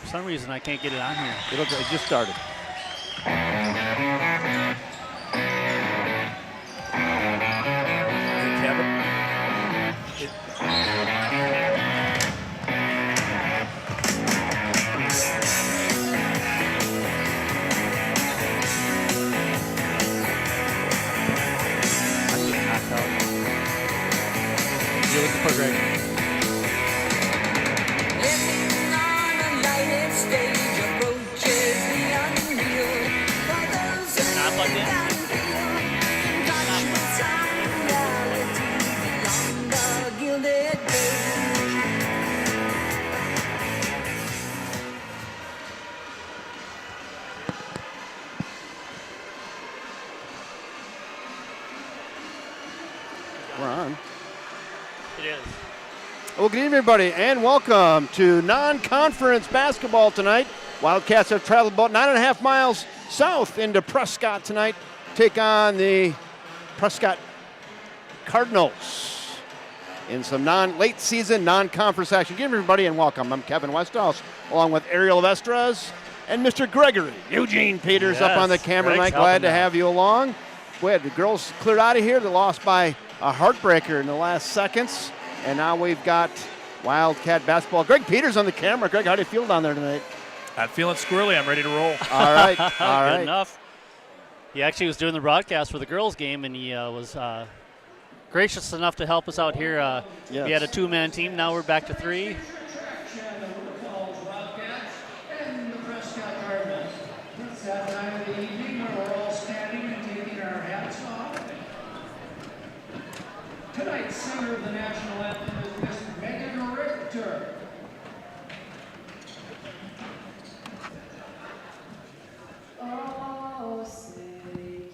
For some reason, I can't get it on here. It just started. Hey, Kevin. You're looking for Greg. Not plugged in? We're on. It is. Well, good evening, everybody, and welcome to non-conference basketball tonight. Wildcats have traveled about 9.5 miles south into Prescott tonight, take on the Prescott Cardinals in some late season non-conference action. Good evening, everybody, and welcome. I'm Kevin Westhouse, along with Ariel Vestras and Mr. Gregory. Eugene Peters up on the camera tonight. Glad to have you along. Boy, the girls cleared out of here. They lost by a heartbreaker in the last seconds. And now we've got Wildcat basketball. Greg Peters on the camera. Greg, how do you feel down there tonight? I'm feeling squirrely. I'm ready to roll. All right. All right. Good enough. He actually was doing the broadcast for the girls' game, and he was gracious enough to help us out here. Yes. We had a two-man team. Now we're back to three. And the Prescott Cardinals. It's that time of the evening where we're all standing and taking our hats off. Tonight's singer of the national anthem is Miss Megan Richter. Oh, say,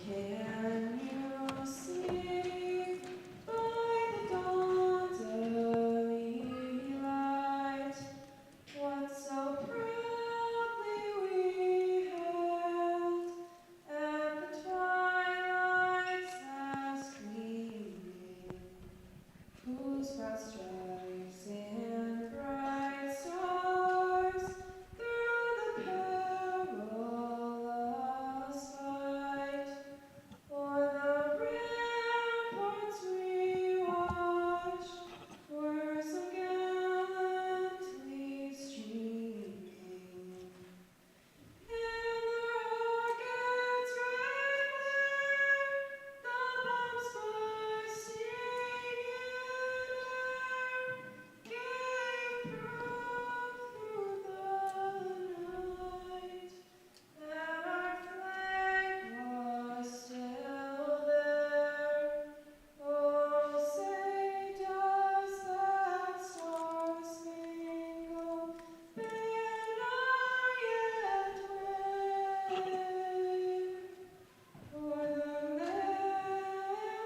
can you see by the dawn's early light what so proudly we hailed at the twilight's last gleaming, whose broad stripes and bright stars through the perilous fight o'er the ramparts we watched were so gallantly streaming, and the rockets' red glare, the bombs bursting in air, gave proof through the night that our flag was still there. Oh, say, does that star-spangled banner yet wave o'er the land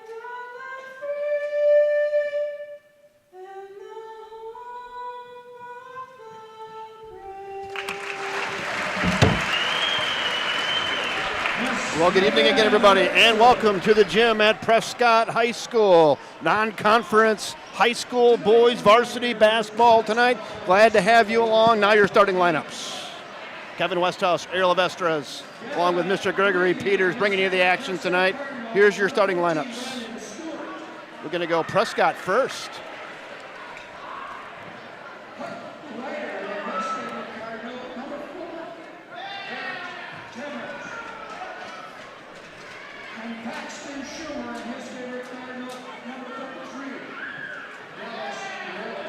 of the free and the home of the brave? Well, good evening again, everybody, and welcome to the gym at Prescott High School. Non-conference high school boys varsity basketball tonight. Glad to have you along. Now your starting lineups. Kevin Westhouse, Ariel Vestras, along with Mr. Gregory Peters, bringing you the action tonight. Here's your starting lineups. We're going to go Prescott first. And Paxton Schumer and his favorite Cardinal, number 33. Dallas Malov.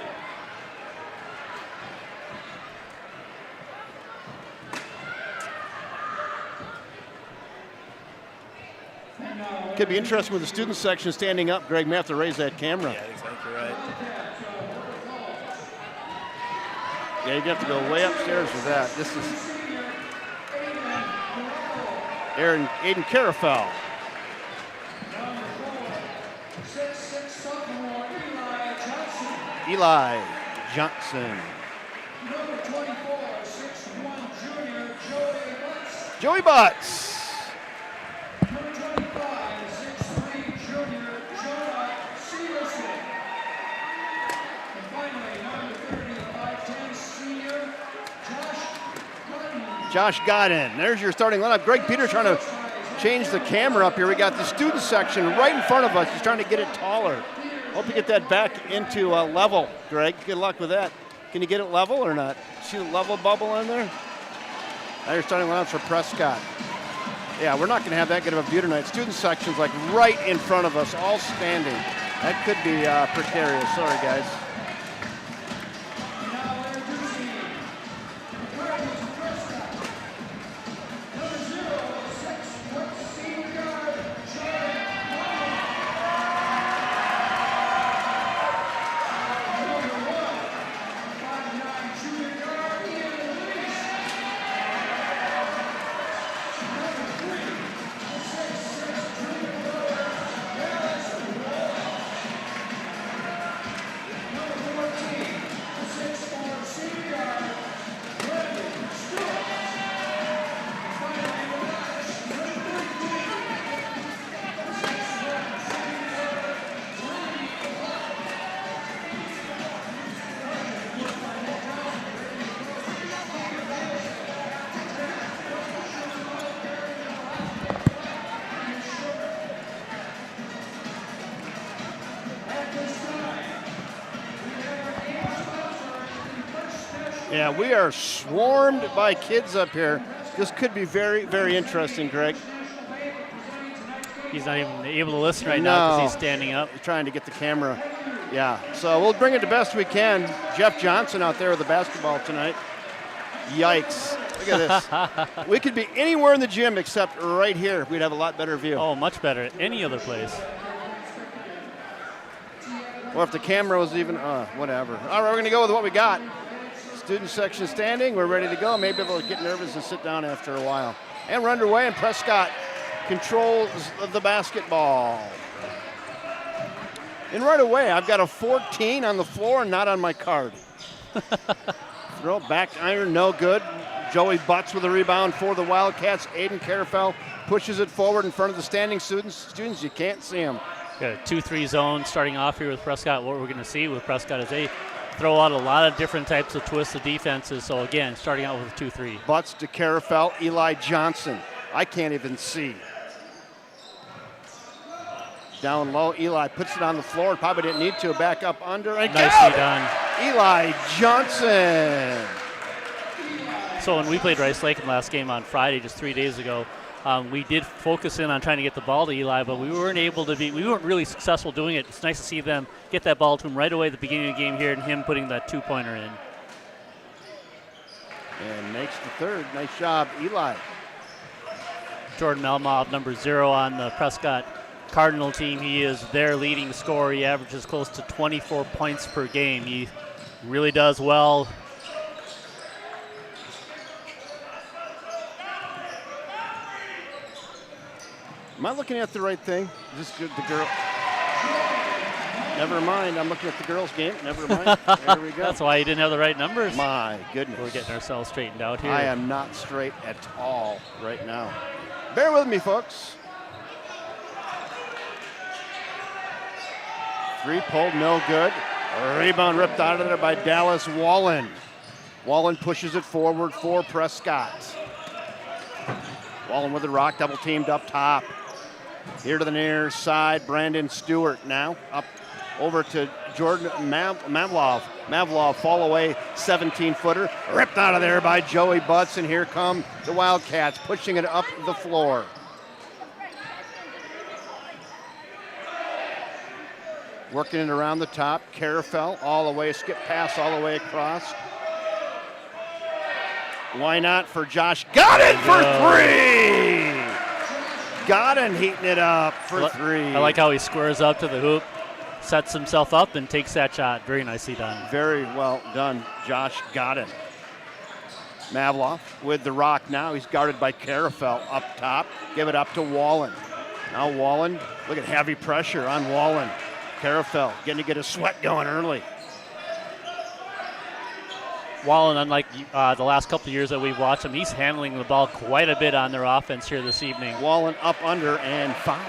And now, Could be interesting with the student section standing up. Greg may have to raise that camera. Yeah, I think you're right. Yeah, you'd have to go way upstairs with that. This is Aiden Carafel. number 4, 6'6" sophomore Eli Johnson. Eli Johnson. Number 24, 6'1" junior Joey Lutz. Joey Butts. Number 25, 6'3" junior Jonah Severson. And finally, number 30, 5'10" senior Josh Josh Godin. There's your starting lineup. Greg Peters trying to change the camera up here. We got the student section right in front of us. He's trying to get it taller. Hope you get that back into level, Greg. Good luck with that. Can you get it level or not? See the level bubble in there? Now you're starting lineups for Prescott. Yeah, we're not going to have that good of a view tonight. Student section's like right in front of us, all standing. That could be precarious. Sorry, guys. Yeah, we are swarmed by kids up here. This could be very, very interesting, Greg. He's not even able to listen right now because he's standing up. He's trying to get the camera. Yeah, so we'll bring it the best we can. Jeff Johnson out there with the basketball tonight. Yikes. Look at this. We could be anywhere in the gym except right here. We'd have a lot better view. Oh, much better. Any other place. Or if the camera was even, whatever. All right, we're going to go with what we got. Student section standing. We're ready to go. Maybe they'll get nervous and sit down after a while. And we're underway, and Prescott controls the basketball. And right away, I've got a 14 on the floor and not on my card. Throw back iron, no good. Joey Butts with a rebound for the Wildcats. Aiden Carafel pushes it forward in front of the standing students. Students, you can't see them. Got a 2-3 zone starting off here with Prescott. What we're going to see with Prescott is they throw out a lot of different types of twisted defenses. So again, starting out with a 2-3. Butts to Carafel, Eli Johnson. I can't even see. Down low, Eli puts it on the floor. Probably didn't need to. Back up under. And nicely done. Eli Johnson. So when we played Rice Lake in the last game on Friday, just 3 days ago, we did focus in on trying to get the ball to Eli, but we weren't really successful doing it. It's nice to see them get that ball to him right away at the beginning of the game here and him putting that two-pointer in. And makes the third. Nice job, Eli. Jordan Malov, number 0 on the Prescott Cardinal team. He is their leading scorer. He averages close to 24 points per game. He really does well. Am I looking at the right thing? Is this the girl? Never mind. I'm looking at the girls' game. Never mind. There we go. That's why you didn't have the right numbers. My goodness. We're getting ourselves straightened out here. I am not straight at all right now. Bear with me, folks. 3 pulled, no good. A rebound ripped out of there by Dallas Wallen. Wallen pushes it forward for Prescott. Wallen with the rock, double teamed up top. Here to the near side, Brandon Stewart now up over to Jordan Malov. Malov fall away, 17-footer, ripped out of there by Joey Butts, and here come the Wildcats pushing it up the floor. Working it around the top, Carafel all the way, skip pass all the way across. Why not for Josh? Got it for 3! Godin heating it up for 3. I like how he squares up to the hoop, sets himself up, and takes that shot. Very nicely done. Very well done, Josh Godin. Malov with the rock now. He's guarded by Carafel up top. Give it up to Wallen. Now Wallen, look at heavy pressure on Wallen. Carafel getting to get a sweat going early. Wallen, unlike the last couple of years that we've watched him, he's handling the ball quite a bit on their offense here this evening. Wallen up under and fouled.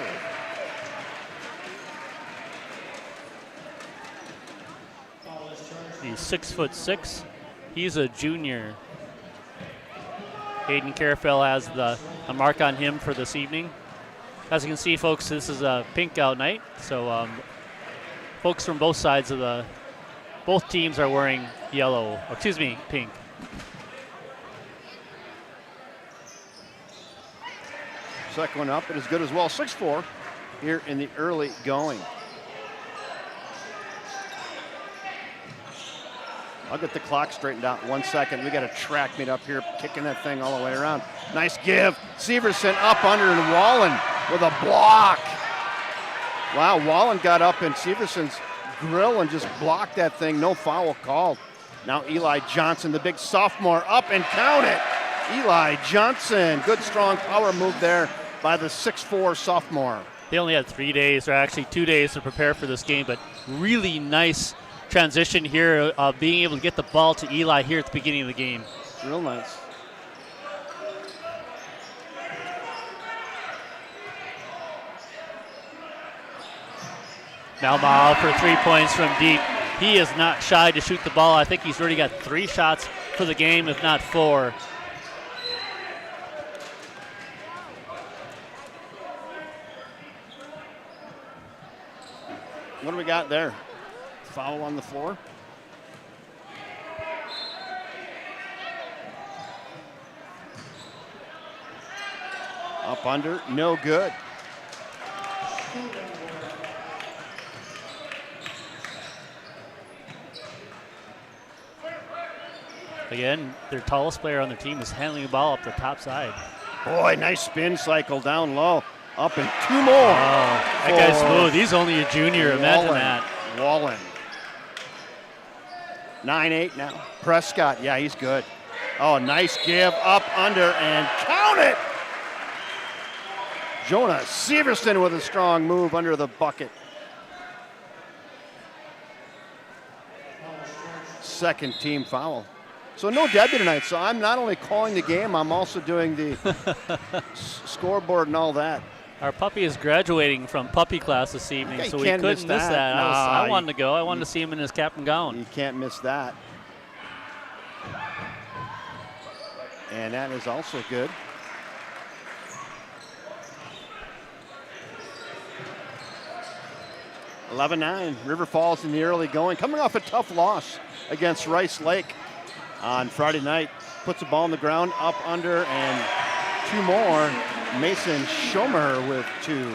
He's 6'6". He's a junior. Hayden Carafell has a mark on him for this evening. As you can see, folks, this is a pink out night, so folks from both sides of both teams are wearing yellow, or excuse me, pink. Second one up and as good as well. 6-4 here in the early going. I'll get the clock straightened out in 1 second. We got a track meet up here, kicking that thing all the way around. Nice give. Severson up under and Wallen with a block. Wow, Wallen got up in Severson's grill and just blocked that thing. No foul called. Now Eli Johnson, the big sophomore, up and count it. Eli Johnson, good strong power move there by the 6'4" sophomore. They only had 3 days, or actually 2 days to prepare for this game, but really nice transition here, being able to get the ball to Eli here at the beginning of the game. Real nice. Now Malov for 3 points from deep. He is not shy to shoot the ball. I think he's already got 3 shots for the game, if not 4. What do we got there? Foul on the floor. Up under, no good. Again, their tallest player on their team is handling the ball up the top side. Boy, nice spin cycle down low. Up and 2 more. Oh, that guy's smooth. He's only a junior. Imagine that. Wallen. 9-8 now. Prescott, yeah, he's good. Oh, nice give, up, under, and count it! Jonah Severson with a strong move under the bucket. Second team foul. So no Debbie tonight, so I'm not only calling the game, I'm also doing the scoreboard and all that. Our puppy is graduating from puppy class this evening, Okay, so you we can't couldn't miss miss that. that. Nah, I wanted to go. I wanted to see him in his cap and gown. You can't miss that. And that is also good. (11-9). River Falls in the early going, coming off a tough loss against Rice Lake on Friday night. Puts the ball on the ground, up, under, and 2 more. Mason Schomer with 2.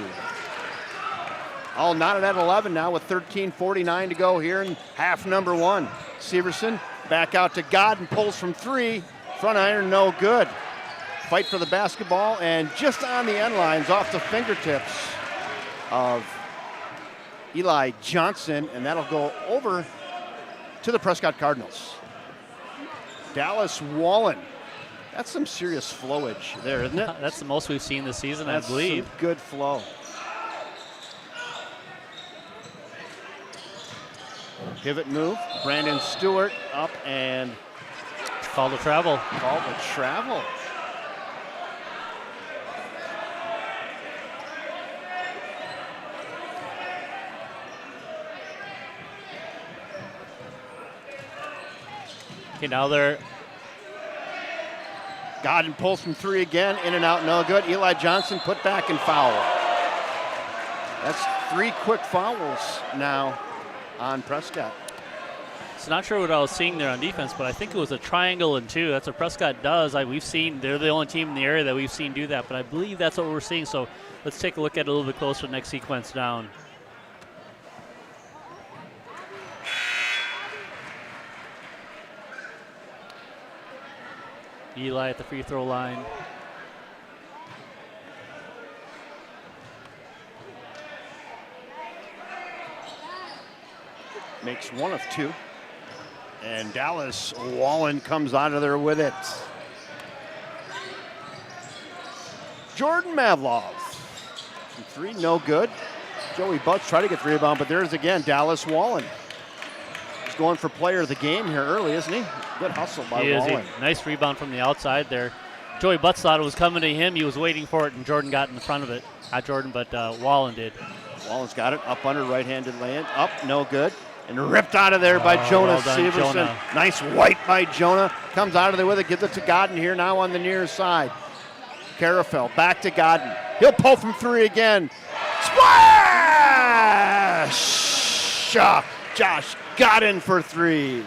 All knotted at 11 now with 13:49 to go here in half number 1. Severson back out to Godden, pulls from 3. Front iron, no good. Fight for the basketball, and just on the end lines, off the fingertips of Eli Johnson, and that'll go over to the Prescott Cardinals. Dallas Wallen. That's some serious flowage there, isn't it? That's the most we've seen this season, That's I believe. some good flow. Pivot move. Brandon Stewart up and Call to travel. call to travel. Okay, now they're Godden pulls from 3 again, in and out, no good. Eli Johnson put back and foul. That's 3 quick fouls now on Prescott. So not sure what I was seeing there on defense, but I think it was a triangle and 2. That's what Prescott does. We've seen, they're the only team in the area that we've seen do that, but I believe that's what we're seeing. So let's take a look at it a little bit closer next sequence down. Eli at the free throw line. Makes 1 of 2. And Dallas Wallen comes out of there with it. Jordan Malov. From 3, no good. Joey Butts tried to get the rebound, but there's again Dallas Wallen. He's going for player of the game here early, isn't he? Good hustle by Wallen. Nice rebound from the outside there. Joey Butts thought it was coming to him. He was waiting for it, and Jordan got in front of it. Not Jordan, but Wallen did. Wallen's got it. Up under, right-handed land. Up, no good. And ripped out of there by Jonah well done, Severson. Jonah. Nice white by Jonah. Comes out of there with it, gives it to Godden here now on the near side. Carafel back to Godden. He'll pull from 3 again. Splash! Josh Godden for 3.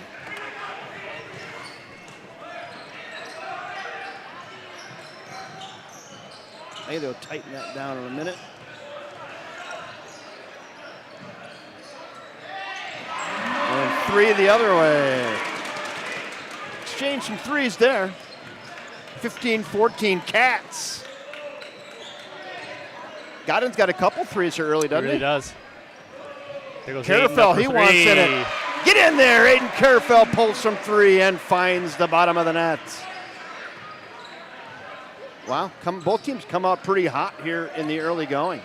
Maybe they'll tighten that down in a minute. And 3 the other way. Exchange some 3s there. 15-14 Cats. Godden's got a couple 3s here early, doesn't He really he? does. There goes Aiden up Carafel, for he wants in 3. it. Get in there. Aiden Carafel pulls from 3 and finds the bottom of the net. Wow, both teams come out pretty hot here in the early going.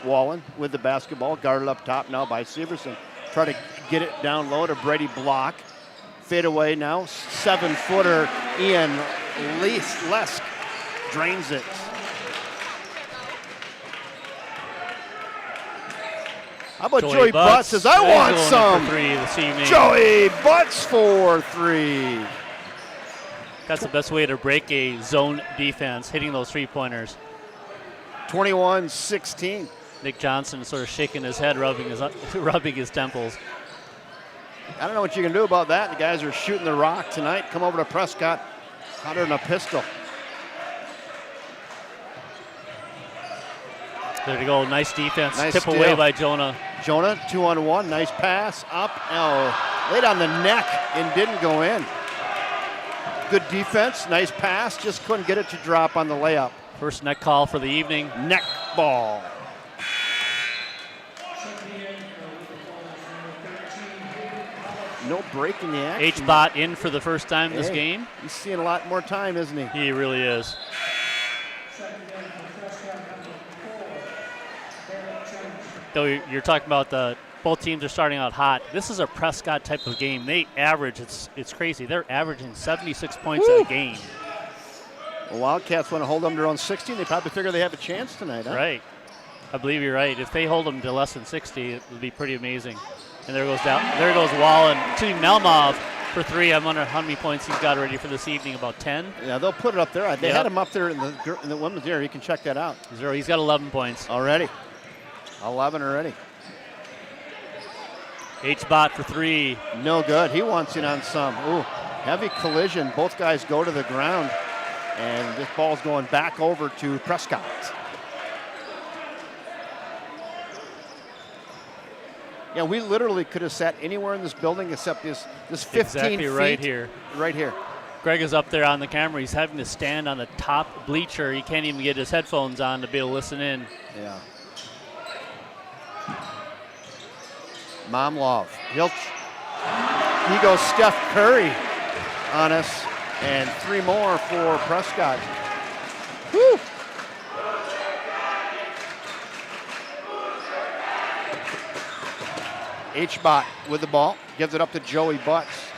Wallen with the basketball, guarded up top now by Severson. Try to get it down low to Brady Block. Fade away now, 7-footer Ian Lesk drains it. How about Joey Butts says, I want Going some. for 3 this evening. Joey Butts for 3. That's the best way to break a zone defense, hitting those 3-pointers. 21-16. Nick Johnson sort of shaking his head, rubbing his temples. I don't know what you can do about that. The guys are shooting the rock tonight. Come over to Prescott, hotter than a pistol. There you go, nice defense. Nice Tip steal. away by Jonah. Jonah, 2-on-1, nice pass, up, laid on the neck and didn't go in. Good defense, nice pass, just couldn't get it to drop on the layup. First net call for the evening. Neck ball. No break in the action. H-Bot in for the first time this game. He's seeing a lot more time, isn't he? He really is. Though you're talking about both teams are starting out hot. This is a Prescott type of game. They average, it's crazy. They're averaging 76 points a game. The Wildcats want to hold them to around 60. They probably figure they have a chance tonight, huh? Right. I believe you're right. If they hold them to less than 60, it would be pretty amazing. And there goes Wallen to Malov for 3. I wonder how many points he's got already for this evening. About 10. Yeah, they'll put it up there. They had him up there in the women's area. You can check that out. He's got 11 points Already. 11 already. H-Bot for 3. No good. He wants in on some. Ooh, heavy collision. Both guys go to the ground. And this ball's going back over to Prescott. Yeah, we literally could have sat anywhere in this building except this 15 exactly feet. right here. Right here. Greg is up there on the camera. He's having to stand on the top bleacher. He can't even get his headphones on to be able to listen in. Yeah. Malov. He goes Steph Curry on us. And 3 more for Prescott. Woo! H-Bot with the ball. Gives it up to Joey Butts.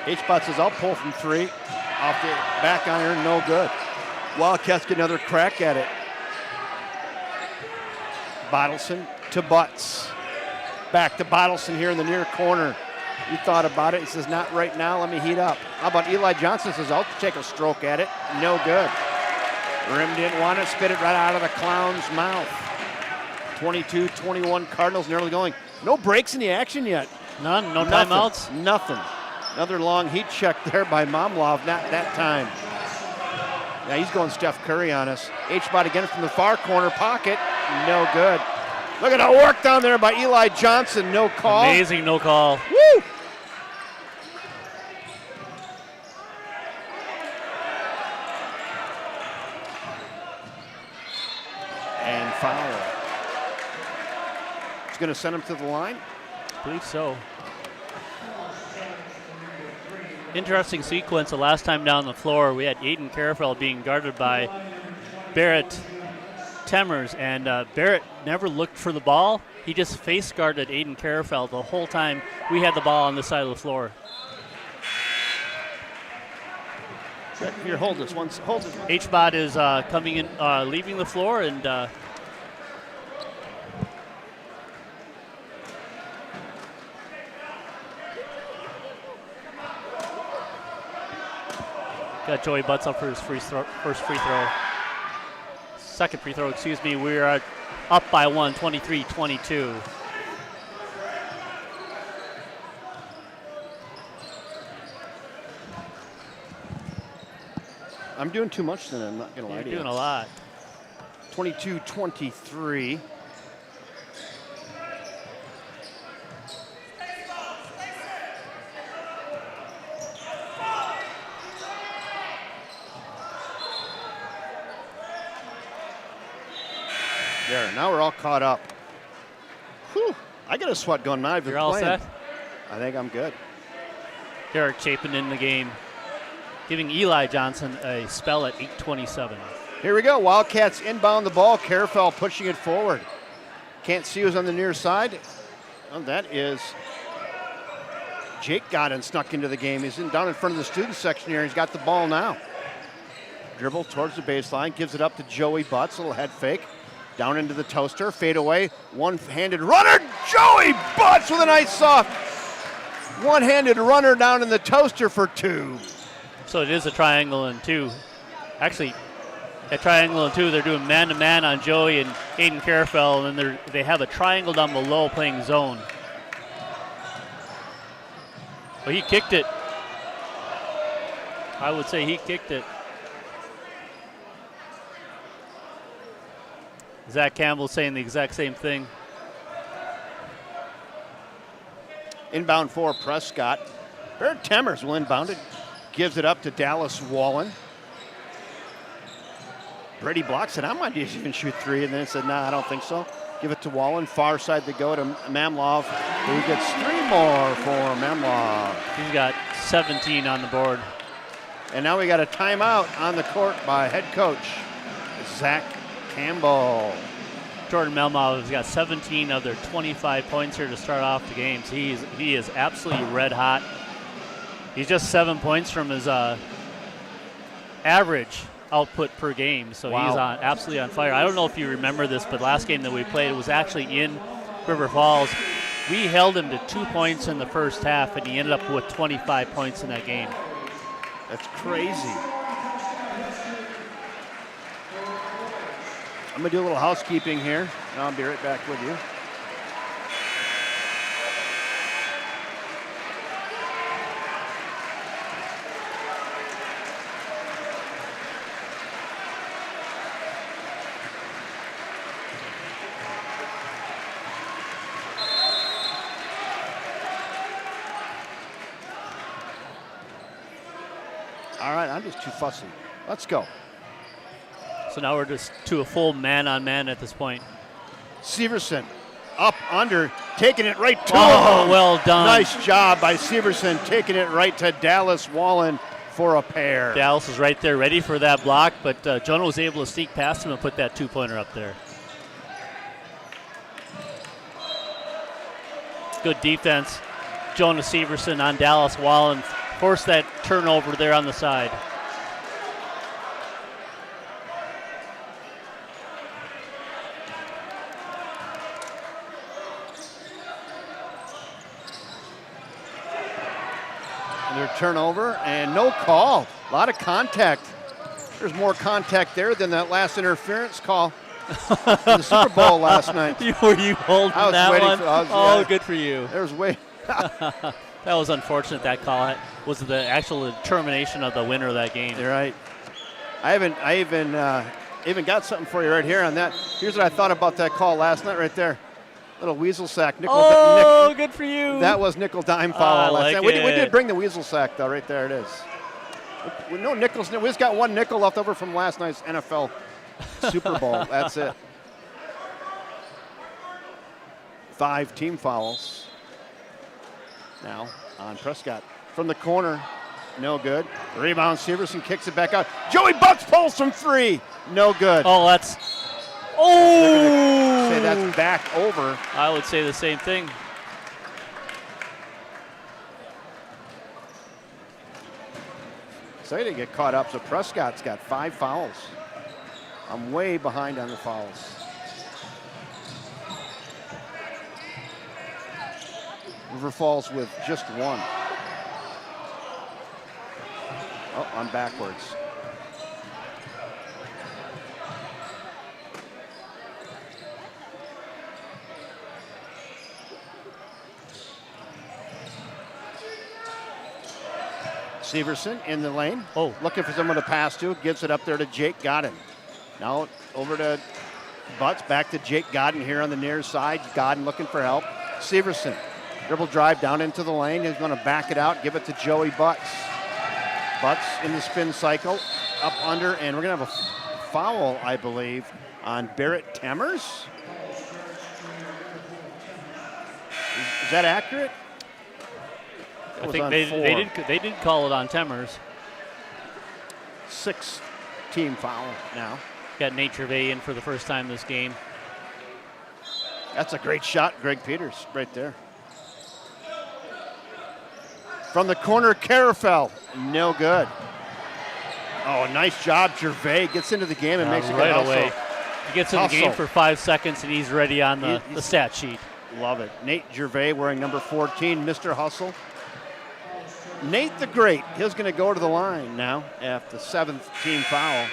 H-Bot says, I'll pull from 3. Off the back iron, no good. Wildcats get another crack at it. Bottleson to Butts. Back to Bottleson here in the near corner. He thought about it. He says, not right now. Let me heat up. How about Eli Johnson says, I'll take a stroke at it. No good. Rim didn't want it. Spit it right out of the clown's mouth. 22-21 Cardinals nearly going. No breaks in the action yet. None. No Nothing. timeouts. Nothing. Another long heat check there by Malov. Not that time. Yeah, he's going Steph Curry on us. H-Bot again from the far corner pocket. No good. Look at that work down there by Eli Johnson. No call. Amazing no call. Woo! And foul. It's going to send him to the line. I believe so. Interesting sequence. The last time down the floor, we had Aiden Carafel being guarded by Barrett Temmers, and Barrett never looked for the ball. He just face guarded Aiden Carafel the whole time we had the ball on this side of the floor. Here, hold this one. Hold it. H-Bot is coming in, leaving the floor, and Got Joey Butts up for his first free throw. Second free throw, excuse me. We are up by 1, 23-22. I'm doing too much then, I'm not going to lie to you. You're doing a lot. 22-23. There, now we're all caught up. Whew, I got a sweat going now. I've been You're all playing. set? I think I'm good. Derek Chapin in the game, giving Eli Johnson a spell at 8:27. Here we go. Wildcats inbound the ball. Carafell pushing it forward. Can't see who's on the near side. Oh, that is Jake Godin snuck into the game. He's down in front of the student section here. He's got the ball now. Dribble towards the baseline. Gives it up to Joey Butts. Little head fake. Down into the toaster. Fade away. One-handed runner. Joey Butts with a nice soft one-handed runner down in the toaster for 2. So it is a triangle and 2. Actually, at triangle and 2, they're doing man-to-man on Joey and Aiden Carafell, and then they have a triangle down below playing zone. Well, he kicked it. I would say he kicked it. Zach Campbell saying the exact same thing. Inbound for Prescott. Barrett Temmers will inbound it. Gives it up to Dallas Wallen. Brady blocks it. I might even shoot 3, and then said, nah, I don't think so. Give it to Wallen. Far side to go to Malov, who gets 3 more for Malov. He's got 17 on the board. And now we got a timeout on the court by head coach Zach Campbell. Jordan Malmov has got 17 of their 25 points here to start off the games. He is absolutely red hot. He's just 7 points from his average output per game, so wow. He's absolutely on fire. I don't know if you remember this, but last game that we played, it was actually in River Falls. We held him to 2 points in the first half, and he ended up with 25 points in that game. That's crazy. I'm going to do a little housekeeping here, and I'll be right back with you. All right, I'm just too fussy. Let's go. So now we're just to a full man-on-man at this point. Severson up under, taking it right to Oh, him. well done. Nice job by Severson, taking it right to Dallas Wallen for a pair. Dallas is right there ready for that block, but Jonah was able to sneak past him and put that 2-pointer up there. Good defense. Jonah Severson on Dallas Wallen. Forced that turnover there on the side. Another turnover and no call. A lot of contact. There's more contact there than that last interference call in the Super Bowl last night. Were you holding I was that waiting one? for- Yeah. Good for you. There's way. That was unfortunate. That call was the actual determination of the winner of that game. You're right. I even got something for you right here on that. Here's what I thought about that call last night right there. Little weasel sack. Good for you. That was nickel dime foul last like night. We it. did bring the weasel sack though. Right there it is. No nickels. We just got 1 nickel left over from last night's NFL Super Bowl. That's it. 5 team fouls. Now on Prescott from the corner. No good. Rebound. Severson kicks it back out. Joey Butts pulls from 3. No good. Oh, that's. Say that's back over. I would say the same thing. So they didn't get caught up. So Prescott's got 5 fouls. I'm way behind on the fouls. River Falls with just 1. Oh, I'm backwards. Severson in the lane. Oh. Looking for someone to pass to. Gives it up there to Jake Godden. Now over to Butts. Back to Jake Godden here on the near side. Godden looking for help. Severson. Dribble drive down into the lane. He's going to back it out. Give it to Joey Butts. Butts in the spin cycle. Up under. And we're going to have a foul, I believe, on Barrett Temmers. Is that accurate? I think they did call it on Temmers. 6th team foul now. Got Nate Gervais in for the first time this game. That's a great shot, Greg Peters, right there. From the corner, Carafel, no good. Oh, nice job, Gervais gets into the game and makes a good hustle. Away. He gets in the game for 5 seconds and he's ready on the stat sheet. Love it. Nate Gervais wearing number 14, Mr. Hustle. Nate the Great, he's going to go to the line now after the 7th team foul.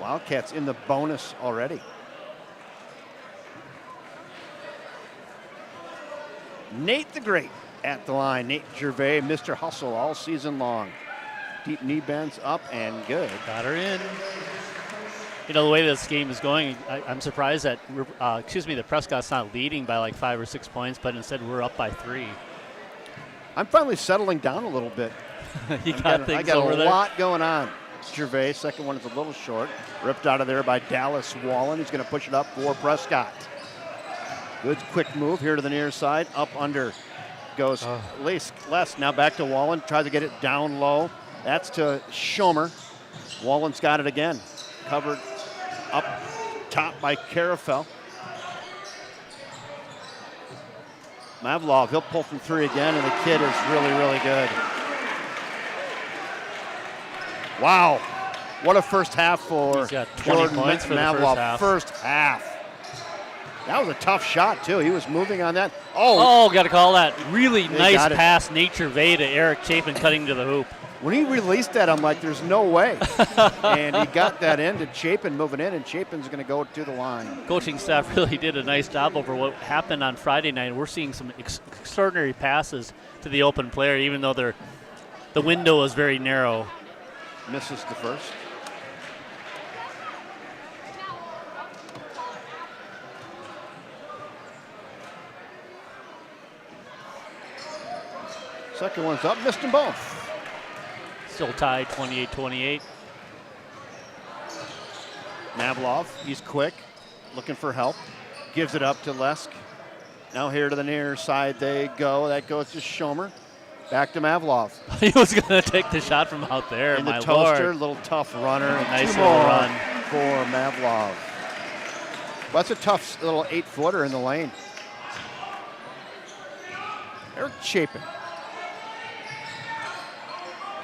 Wildcats in the bonus already. Nate the Great at the line. Nate Gervais, Mr. Hustle all season long. Deep knee bends up and good. Got her in. You know, the way this game is going, I'm surprised that, that Prescott's not leading by like 5 or 6 points, but instead we're up by 3. I'm finally settling down a little bit. I got a lot going on. Gervais, second one is a little short. Ripped out of there by Dallas Wallen. He's going to push it up for Prescott. Good quick move here to the near side. Up under goes Les. Now back to Wallen. Tries to get it down low. That's to Schomer. Wallen's got it again. Covered up top by Carafel. Malov, he'll pull from 3 again, and the kid is really, really good. Wow, what a first half for He's got 20 Jordan points for the Malov. first half. That was a tough shot, too. He was moving on that. Oh, got to call that. Really nice got it. pass, Nate Gervais to Eric Chapin cutting to the hoop. When he released that, I'm like, there's no way. And he got that in to Chapin moving in, and Chapin's going to go to the line. Coaching staff really did a nice job over what happened on Friday night. We're seeing some extraordinary passes to the open player, even though the window is very narrow. Misses the first. Second one's up, missed them both. Still tied 28-28. Malov, he's quick, looking for help. Gives it up to Lesk. Now here to the near side they go. That goes to Schomer. Back to Malov. He was going to take the shot from out there, In my the toaster, Lord. little tough runner. Nice Two little more run. for Malov. Well, that's a tough little 8-footer in the lane. Eric Chapin.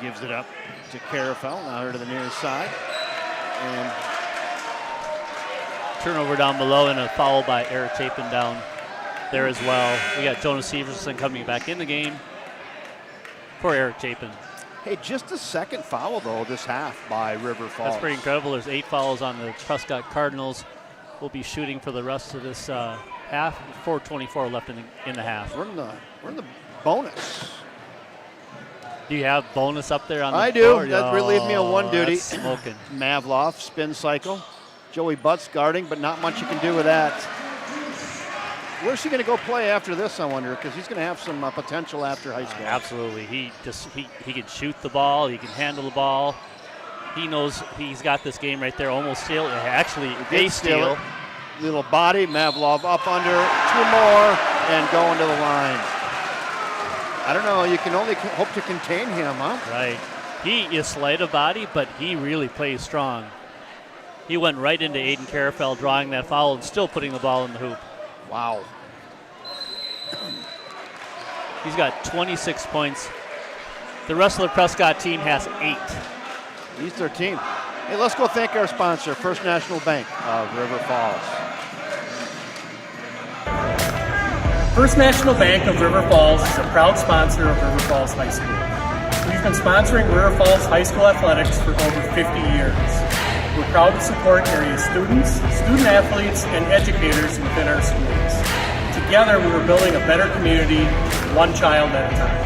Gives it up to Carafel. Now here to the near side. And Turnover down below and a foul by Eric Chapin down there as well. We got Jonas Severson coming back in the game for Eric Chapin. hey, just a second foul, though, this half by River Falls. That's pretty incredible. There's 8 fouls on the Prescott Cardinals. We'll be shooting for the rest of this half. 4:24 left in the half. We're in the bonus. Do you have bonus up there on the I do. board? That relieved me of one duty. That's smoking. Mavlov, spin cycle. Joey Butts guarding, but not much you can do with that. Where's he going to go play after this, I wonder, because he's going to have some potential after high school. Absolutely. He can shoot the ball. He can handle the ball. He knows he's got this game right there. Almost steal. Actually, they steal. Little body. Mavlov up under. 2 more and going to the line. I don't know. You can only hope to contain him, huh? Right. He is slight of body, but he really plays strong. He went right into Aiden Carafel drawing that foul and still putting the ball in the hoop. Wow. He's got 26 points. The rest of the Prescott team has 8. He's their team. Hey, let's go thank our sponsor, First National Bank of River Falls. First National Bank of River Falls is a proud sponsor of River Falls High School. We've been sponsoring River Falls High School athletics for over 50 years. We're proud to support area students, student athletes, and educators within our schools. Together, we are building a better community, one child at a time.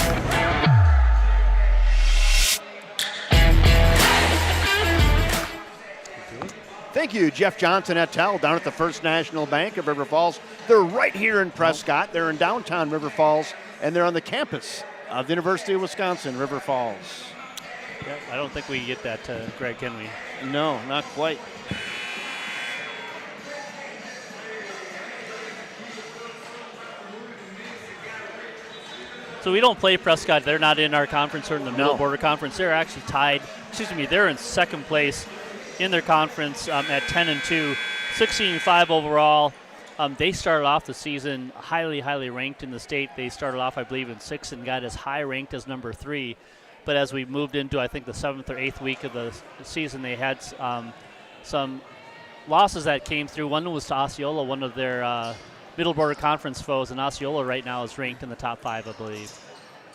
Thank you, Jeff Johnson et al. Down at the First National Bank of River Falls. They're right here in Prescott. They're in downtown River Falls, and they're on the campus of the University of Wisconsin, River Falls. Yeah, I don't think we get that, Greg, can we? No, not quite. So we don't play Prescott. They're not in our conference or in the Middle Border Conference. They're actually tied. They're in second place in their conference at 10-2, 16-5 overall. They started off the season highly ranked in the state. They started off, I believe, in 6th and got as high ranked as number 3. But as we moved into, I think, the 7th or 8th week of the season, they had some losses that came through. One was to Osceola, one of their Middle Border Conference foes, and Osceola right now is ranked in the top 5, I believe.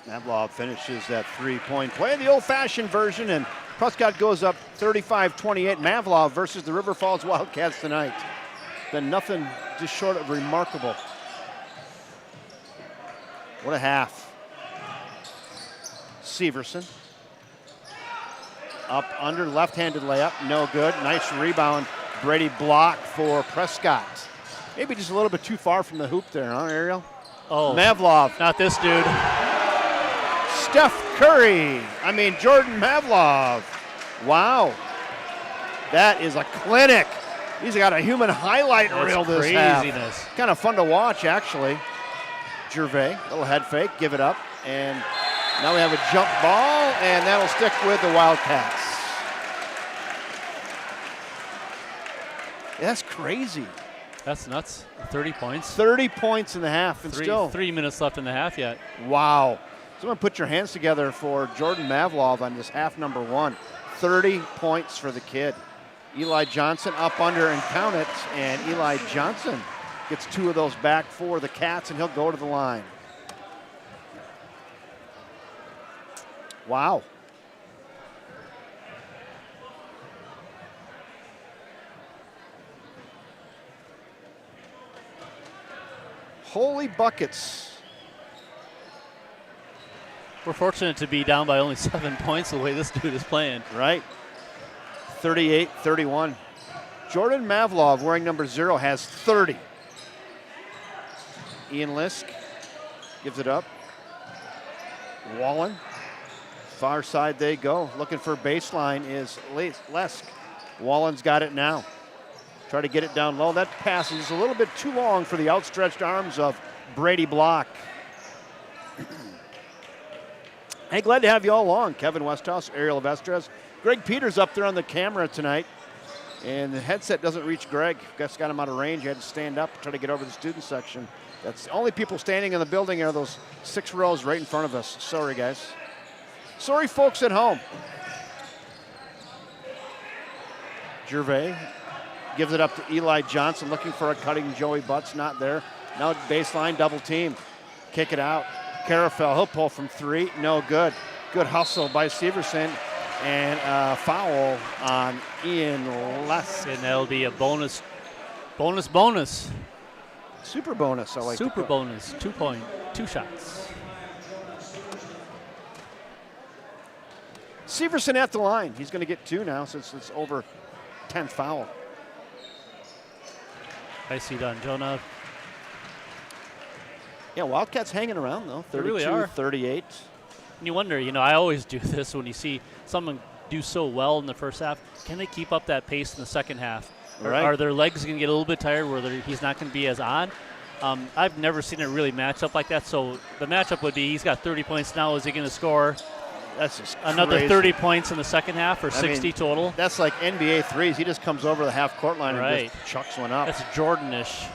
Malov finishes that three-point play, the old-fashioned version, and Prescott goes up 35-28. Malov versus the River Falls Wildcats tonight. Been nothing just short of remarkable. What a half. Severson. Up under, left-handed layup, no good. Nice rebound. Brady block for Prescott. Maybe just a little bit too far from the hoop there, huh, Ariel? Oh, Malov. not this dude. Jordan Malov. Wow. That is a clinic. He's got a human highlight reel this craziness. half. Kind of fun to watch, actually. Gervais, little head fake, give it up. And now we have a jump ball, and that'll stick with the Wildcats. Yeah, that's crazy. That's nuts. 30 points. 30 points in the half, and still 3 minutes left in the half yet. Wow. Someone put your hands together for Jordan Malov on this half number 1. 30 points for the kid. Eli Johnson up under and count it, and Eli Johnson gets 2 of those back for the Cats, and he'll go to the line. Wow. Holy buckets. We're fortunate to be down by only 7 points the way this dude is playing. Right. 38-31. Jordan Malov, wearing number 0, has 30. Ian Lisk gives it up. Wallen. Far side they go. Looking for baseline is Lisk. Wallen's got it now. Try to get it down low. That pass is a little bit too long for the outstretched arms of Brady Block. Hey, glad to have you all along. Kevin Westhouse, Ariel Vestres. Greg Peters up there on the camera tonight. And the headset doesn't reach Greg. Guess got him out of range. He had to stand up, try to get over the student section. That's the only people standing in the building are those 6 rows right in front of us. Sorry, guys. Sorry, folks at home. Gervais gives it up to Eli Johnson, looking for a cutting Joey Butts, not there. Now baseline, double team. Kick it out. Carafel, he'll pull from 3, no good. Good hustle by Severson, and a foul on Ian Lesk. And that'll be a bonus. Super bonus, I like. Super bonus, 2 point, 2 shots. Severson at the line. He's going to get 2 now since it's over 10th foul. Nicely done, Jonah. Yeah, Wildcats hanging around, though. They really are. 38. And you wonder, I always do this when you see someone do so well in the first half. Can they keep up that pace in the second half? Right. Are their legs going to get a little bit tired where he's not going to be as on? I've never seen it really match up like that. So the matchup would be he's got 30 points now. Is he going to score That's just another crazy. 30 points in the second half or 60 total? That's like NBA threes. He just comes over the half-court line and Right. just chucks one up. That's Jordan-ish.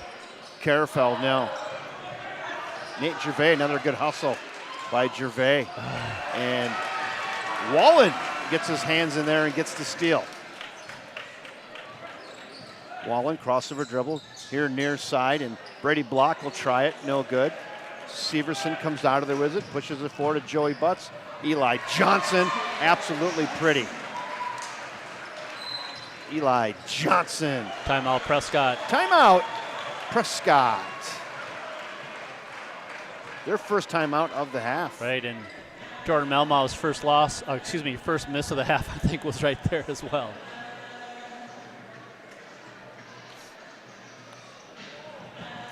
Carafel, no. Nate Gervais, another good hustle by Gervais. And Wallen gets his hands in there and gets the steal. Wallen, crossover dribble here near side, and Brady Block will try it, no good. Severson comes out of there with it, pushes it forward to Joey Butts. Eli Johnson, absolutely pretty. Eli Johnson. Timeout, Prescott. Timeout, Prescott. Their first timeout of the half. Right, and Jordan Melmau's first miss of the half, I think, was right there as well.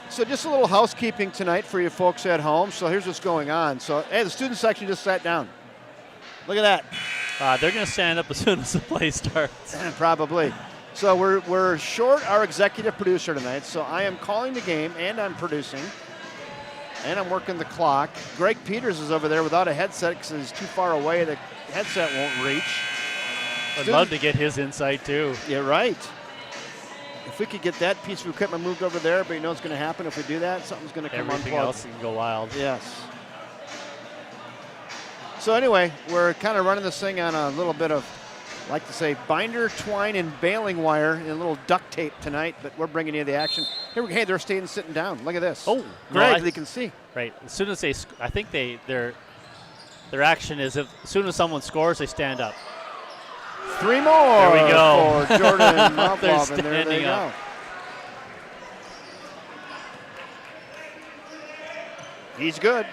So just a little housekeeping tonight for you folks at home. So here's what's going on. So, hey, the student section just sat down. Look at that. They're going to stand up as soon as the play starts. Probably. So we're short our executive producer tonight. So I am calling the game and I'm producing. And I'm working the clock. Greg Peters is over there without a headset because he's too far away. The headset won't reach. I'd love to get his insight too. Yeah, right. If we could get that piece of equipment moved over there, but you know what's going to happen if we do that? Something's going to come Everything unplugged. else can go wild. Yes. So anyway, we're kind of running this thing on a little bit of, I like to say, binder, twine, and baling wire and a little duct tape tonight, but we're bringing you the action. Hey, they're staying sitting down. Look at this. Oh, Greg, no, they can see. Right. As soon as I think their action is as soon as someone scores, they stand up. 3 more. There we go. For Jordan Malov, They're and there they standing go. up. He's good.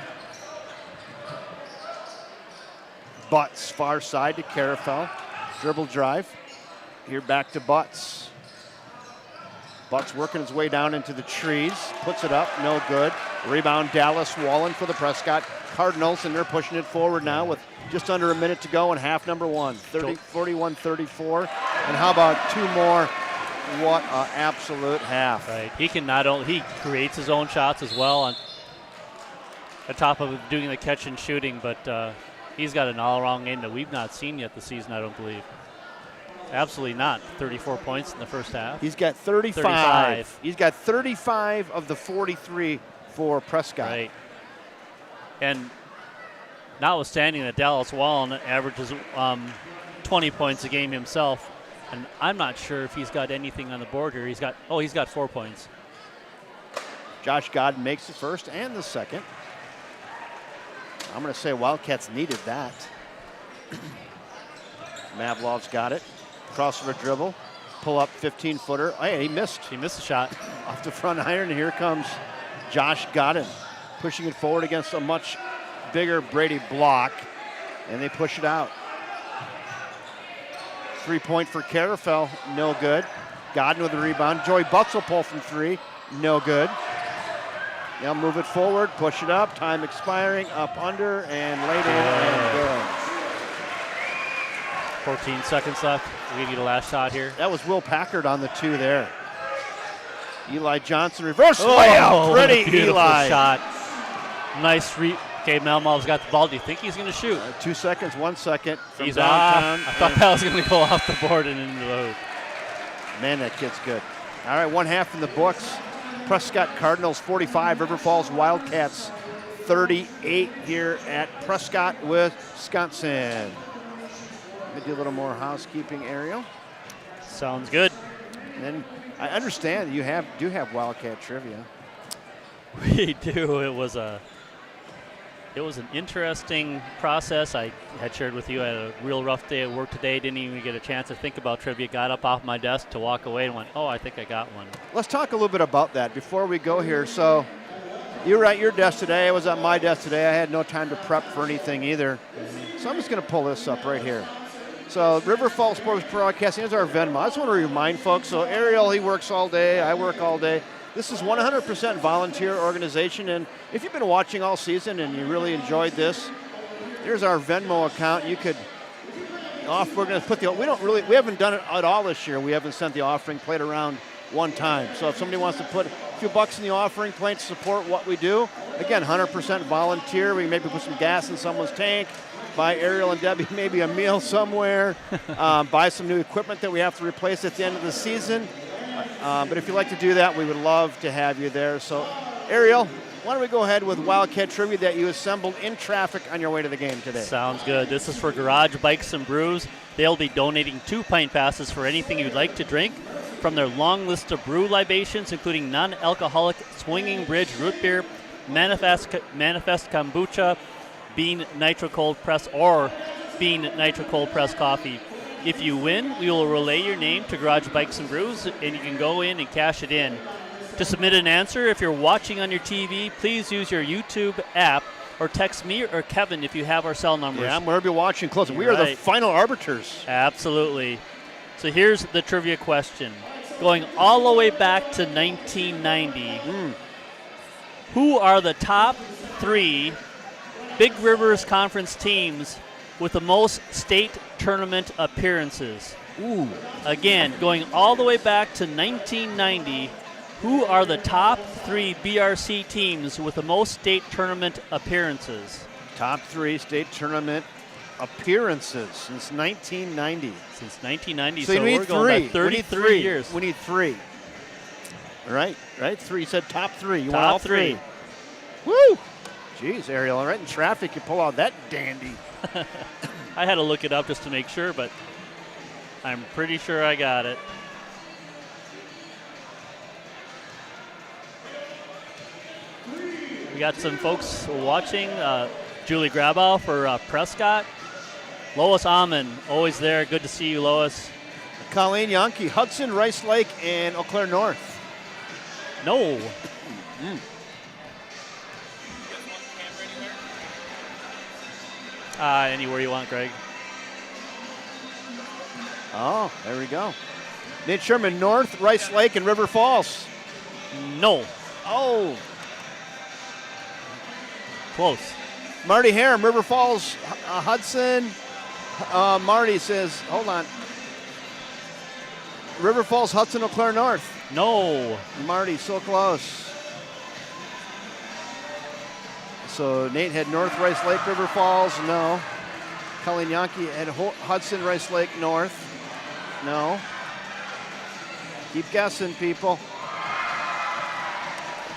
Butts, far side to Carafel. Dribble drive. Here back to Butts. Butts working his way down into the trees. Puts it up, no good. Rebound, Dallas Wallen for the Prescott Cardinals, and they're pushing it forward now with just under a minute to go in half number one. 41-34. And how about 2 more? What an absolute half. Right. He can he creates his own shots as well on top of doing the catch and shooting, but he's got an all-around game that we've not seen yet this season, I don't believe. Absolutely not. 34 points in the first half. He's got 35. He's got 35 of the 43 for Prescott. Right. And notwithstanding that Dallas Wallen averages 20 points a game himself, and I'm not sure if he's got anything on the board here. He's got 4 points. Josh Godden makes the first and the second. I'm going to say Wildcats needed that. Mavlov's got it. Crossover dribble. Pull up 15-footer. Hey, he missed. He missed a shot. Off the front iron, and here comes Josh Godden. Pushing it forward against a much bigger Brady block, and they push it out. 3-point for Carafel, no good. Godden with the rebound. Joey Butts will pull from 3, no good. Now move it forward, push it up, time expiring, up under, and laid in, and good. 14 seconds left. We'll give you the last shot here. That was Will Packard on the 2 there. Eli Johnson reverse layup. Pretty beautiful Eli. shot. Nice Okay, Melmov's got the ball. Do you think he's going to shoot? 2 seconds, 1 second. From He's downtown. off. I thought that was going to go off the board and into the hoop. Man, that kid's good. All right, 1 half in the books. Prescott Cardinals 45, River Falls Wildcats 38 here at Prescott, Wisconsin. Let me do a little more housekeeping, Ariel. Sounds good. And then I understand you do have Wildcat trivia. We do. It was an interesting process. I had shared with you I had a real rough day at work today. Didn't even get a chance to think about trivia. Got up off my desk to walk away and went, oh, I think I got one. Let's talk a little bit about that before we go here. So you were at your desk today. I was at my desk today. I had no time to prep for anything either. So I'm just going to pull this up right here. So River Falls Sports Broadcasting is our Venmo. I just want to remind folks. So Ariel, he works all day. I work all day. This is 100% volunteer organization, and if you've been watching all season and you really enjoyed this, here's our Venmo account. You could we're going to put we haven't done it at all this year. We haven't sent the offering plate around one time. So if somebody wants to put a few bucks in the offering plate to support what we do, again, 100% volunteer. We maybe put some gas in someone's tank, buy Ariel and Debbie maybe a meal somewhere, buy some new equipment that we have to replace at the end of the season. But if you'd like to do that, we would love to have you there. So, Ariel, why don't we go ahead with Wildcat Trivia that you assembled in traffic on your way to the game today? Sounds good. This is for Garage Bikes and Brews. They'll be donating 2 pint passes for anything you'd like to drink from their long list of brew libations, including non-alcoholic Swinging Bridge root beer, Manifest Kombucha, Bean Nitro Cold Press, or Bean Nitro Cold Press Coffee. If you win, we will relay your name to Garage Bikes and Brews, and you can go in and cash it in. To submit an answer, if you're watching on your TV, please use your YouTube app or text me or Kevin if you have our cell numbers. Yeah, wherever you're watching close. We are the final arbiters. Absolutely. So here's the trivia question. Going all the way back to 1990, who are the top 3 Big Rivers Conference teams with the most state tournament appearances? Ooh. Again, going all the way back to 1990, who are the top 3 BRC teams with the most state tournament appearances? Top 3 state tournament appearances since 1990. Since 1990, So you need we're going back 3. 33 years. We need 3. Right? 3. You said top 3. You want Top all 3. Woo! Jeez, Ariel, right in traffic, you pull out that dandy. I had to look it up just to make sure, but I'm pretty sure I got it. We got some folks watching. Julie Grabow for Prescott. Lois Amon, always there. Good to see you, Lois. Colleen Yonke, Hudson, Rice Lake, and Eau Claire North. No. Anywhere you want, Greg. Oh, there we go. Nate Sherman, North, Rice Lake, and River Falls. No. Oh. Close. Marty Harem, River Falls, Hudson. Marty says, hold on. River Falls, Hudson, Eau Claire North. No. Marty, so close. So Nate had North, Rice Lake, River Falls. No. Colleen Yonke had Hudson, Rice Lake, North. No. Keep guessing, people.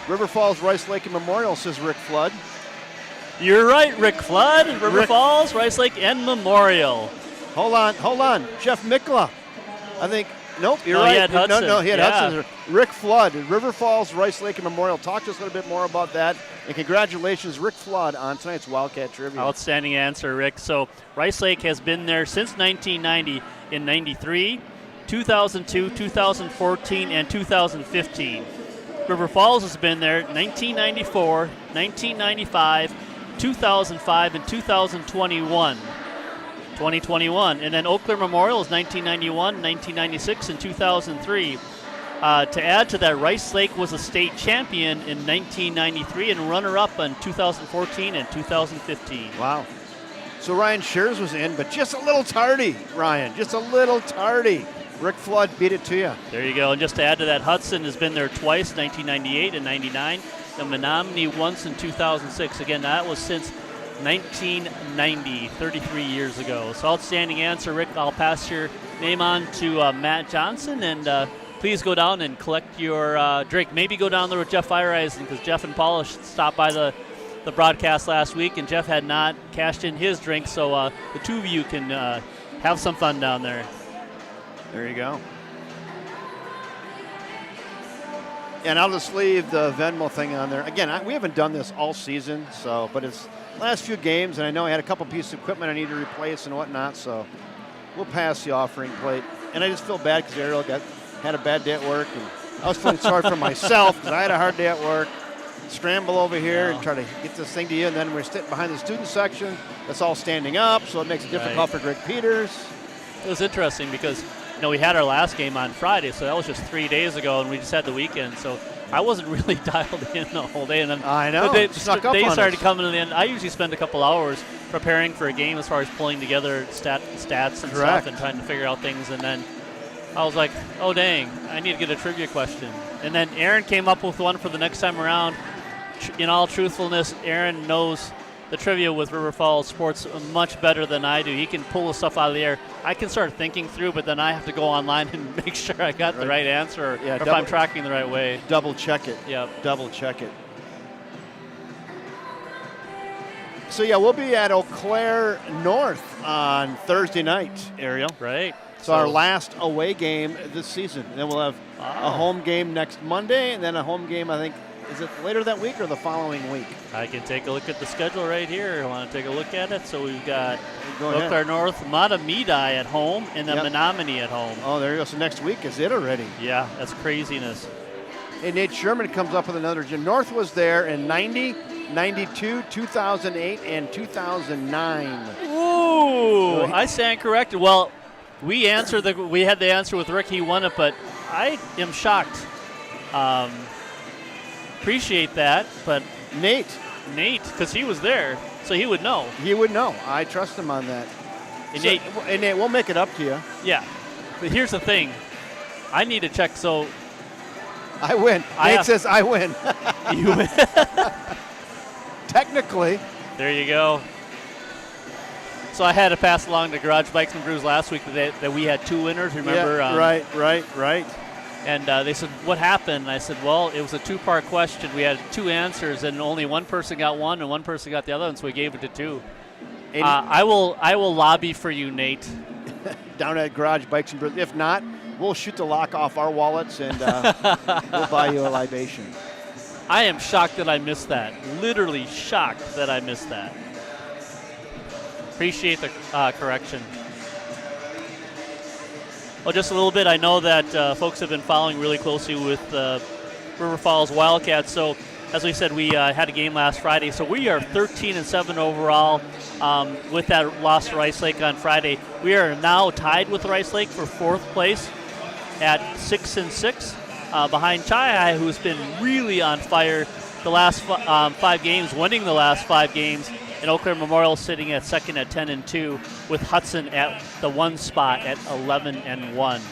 River Falls, Rice Lake, and Memorial, says Rick Flood. You're right, Rick Flood. River Falls, Rice Lake, and Memorial. Hold on. Jeff Mikla. I think, nope, you're No, right. he had Hudson. No, he had Yeah. Hudson. Rick Flood, River Falls, Rice Lake, and Memorial. Talk to us a little bit more about that. And congratulations, Rick Flood, on tonight's Wildcat Trivia. Outstanding answer, Rick. So Rice Lake has been there since 1990 in 93, 2002, 2014, and 2015. River Falls has been there 1994, 1995, 2005, and 2021. 2021. And then Eau Claire Memorial is 1991, 1996, and 2003. To add to that, Rice Lake was a state champion in 1993 and runner-up in 2014 and 2015. Wow. So Ryan Shears was in, but just a little tardy, Ryan. Just a little tardy. Rick Flood beat it to you. There you go. And just to add to that, Hudson has been there twice, 1998 and 99, and Menominee once in 2006. Again, that was since 1990, 33 years ago. So outstanding answer, Rick. I'll pass your name on to Matt Johnson, and please go down and collect your drink. Maybe go down there with Jeff Fireeisen, because Jeff and Paula stopped by the broadcast last week, and Jeff had not cashed in his drink, so the two of you can have some fun down there. There you go. And I'll just leave the Venmo thing on there. Again, we haven't done this all season, but it's last few games, and I know I had a couple pieces of equipment I need to replace and whatnot, so we'll pass the offering plate. And I just feel bad because Ariel had a bad day at work, and I was feeling sorry for myself because I had a hard day at work. Scramble over here and try to get this thing to you, and then we're sitting behind the student section. That's all standing up, so it makes it difficult for Greg Peters. It was interesting because we had our last game on Friday, so that was just 3 days ago, and we just had the weekend. So I wasn't really dialed in the whole day. And then I know. They Snuck up on started us. coming to the end. I usually spend a couple hours preparing for a game as far as pulling together stats and stuff and trying to figure out things. And then I was like, oh, dang, I need to get a trivia question. And then Aaron came up with one for the next time around. In all truthfulness, Aaron knows the trivia with River Falls sports much better than I do. He can pull the stuff out of the air. I can start thinking through, but then I have to go online and make sure I got the right answer or if I'm tracking the right way. Double check it. Yep. Double check it. So, we'll be at Eau Claire North on Thursday night, Ariel. Right. So our last away game this season. And then we'll have a home game next Monday, and then a home game, I think, Is it later that week or the following week? I can take a look at the schedule right here. I want to take a look at it. So we've got Go ahead. Oakland North, Matamidi at home, and then Yep. Menominee at home. Oh, there you go. So next week is it already? Yeah, that's craziness. And Nate Sherman comes up with another gym. North was there in 90, 92, 2008, and 2009. Ooh, I stand corrected. Well, we had the answer with Rick. He won it, but I am shocked. Appreciate that, but Nate, because he was there, so he would know. he would know. I trust him on that. And So- Nate, and Nate, we'll make it up to you. yeah, but here's the thing. I need to check. So I win. I Nate have- says I win. you, Technically. there you go. So I had to pass along to Garage Bikes and Brews last week that we had 2 winners. Remember? Yeah, right. And they said, what happened? And I said, well, it was a 2-part question. We had 2 answers, and only one person got one, and one person got the other one, so we gave it to 2. And I will lobby for you, Nate. down at Garage Bikes and Brews. If not, we'll shoot the lock off our wallets and we'll buy you a libation. I am shocked that I missed that. Literally shocked that I missed that. Appreciate the correction. Well, just a little bit. I know that folks have been following really closely with River Falls Wildcats. So, as we said, we had a game last Friday. So we are 13-7 overall. With that loss to Rice Lake on Friday, we are now tied with Rice Lake for 4th place at 6-6, behind Chai, who's been really on fire the last 5 games, winning the last 5 games. And Eau Claire Memorial sitting at 2nd at 10-2, with Hudson at the 1 spot at 11-1.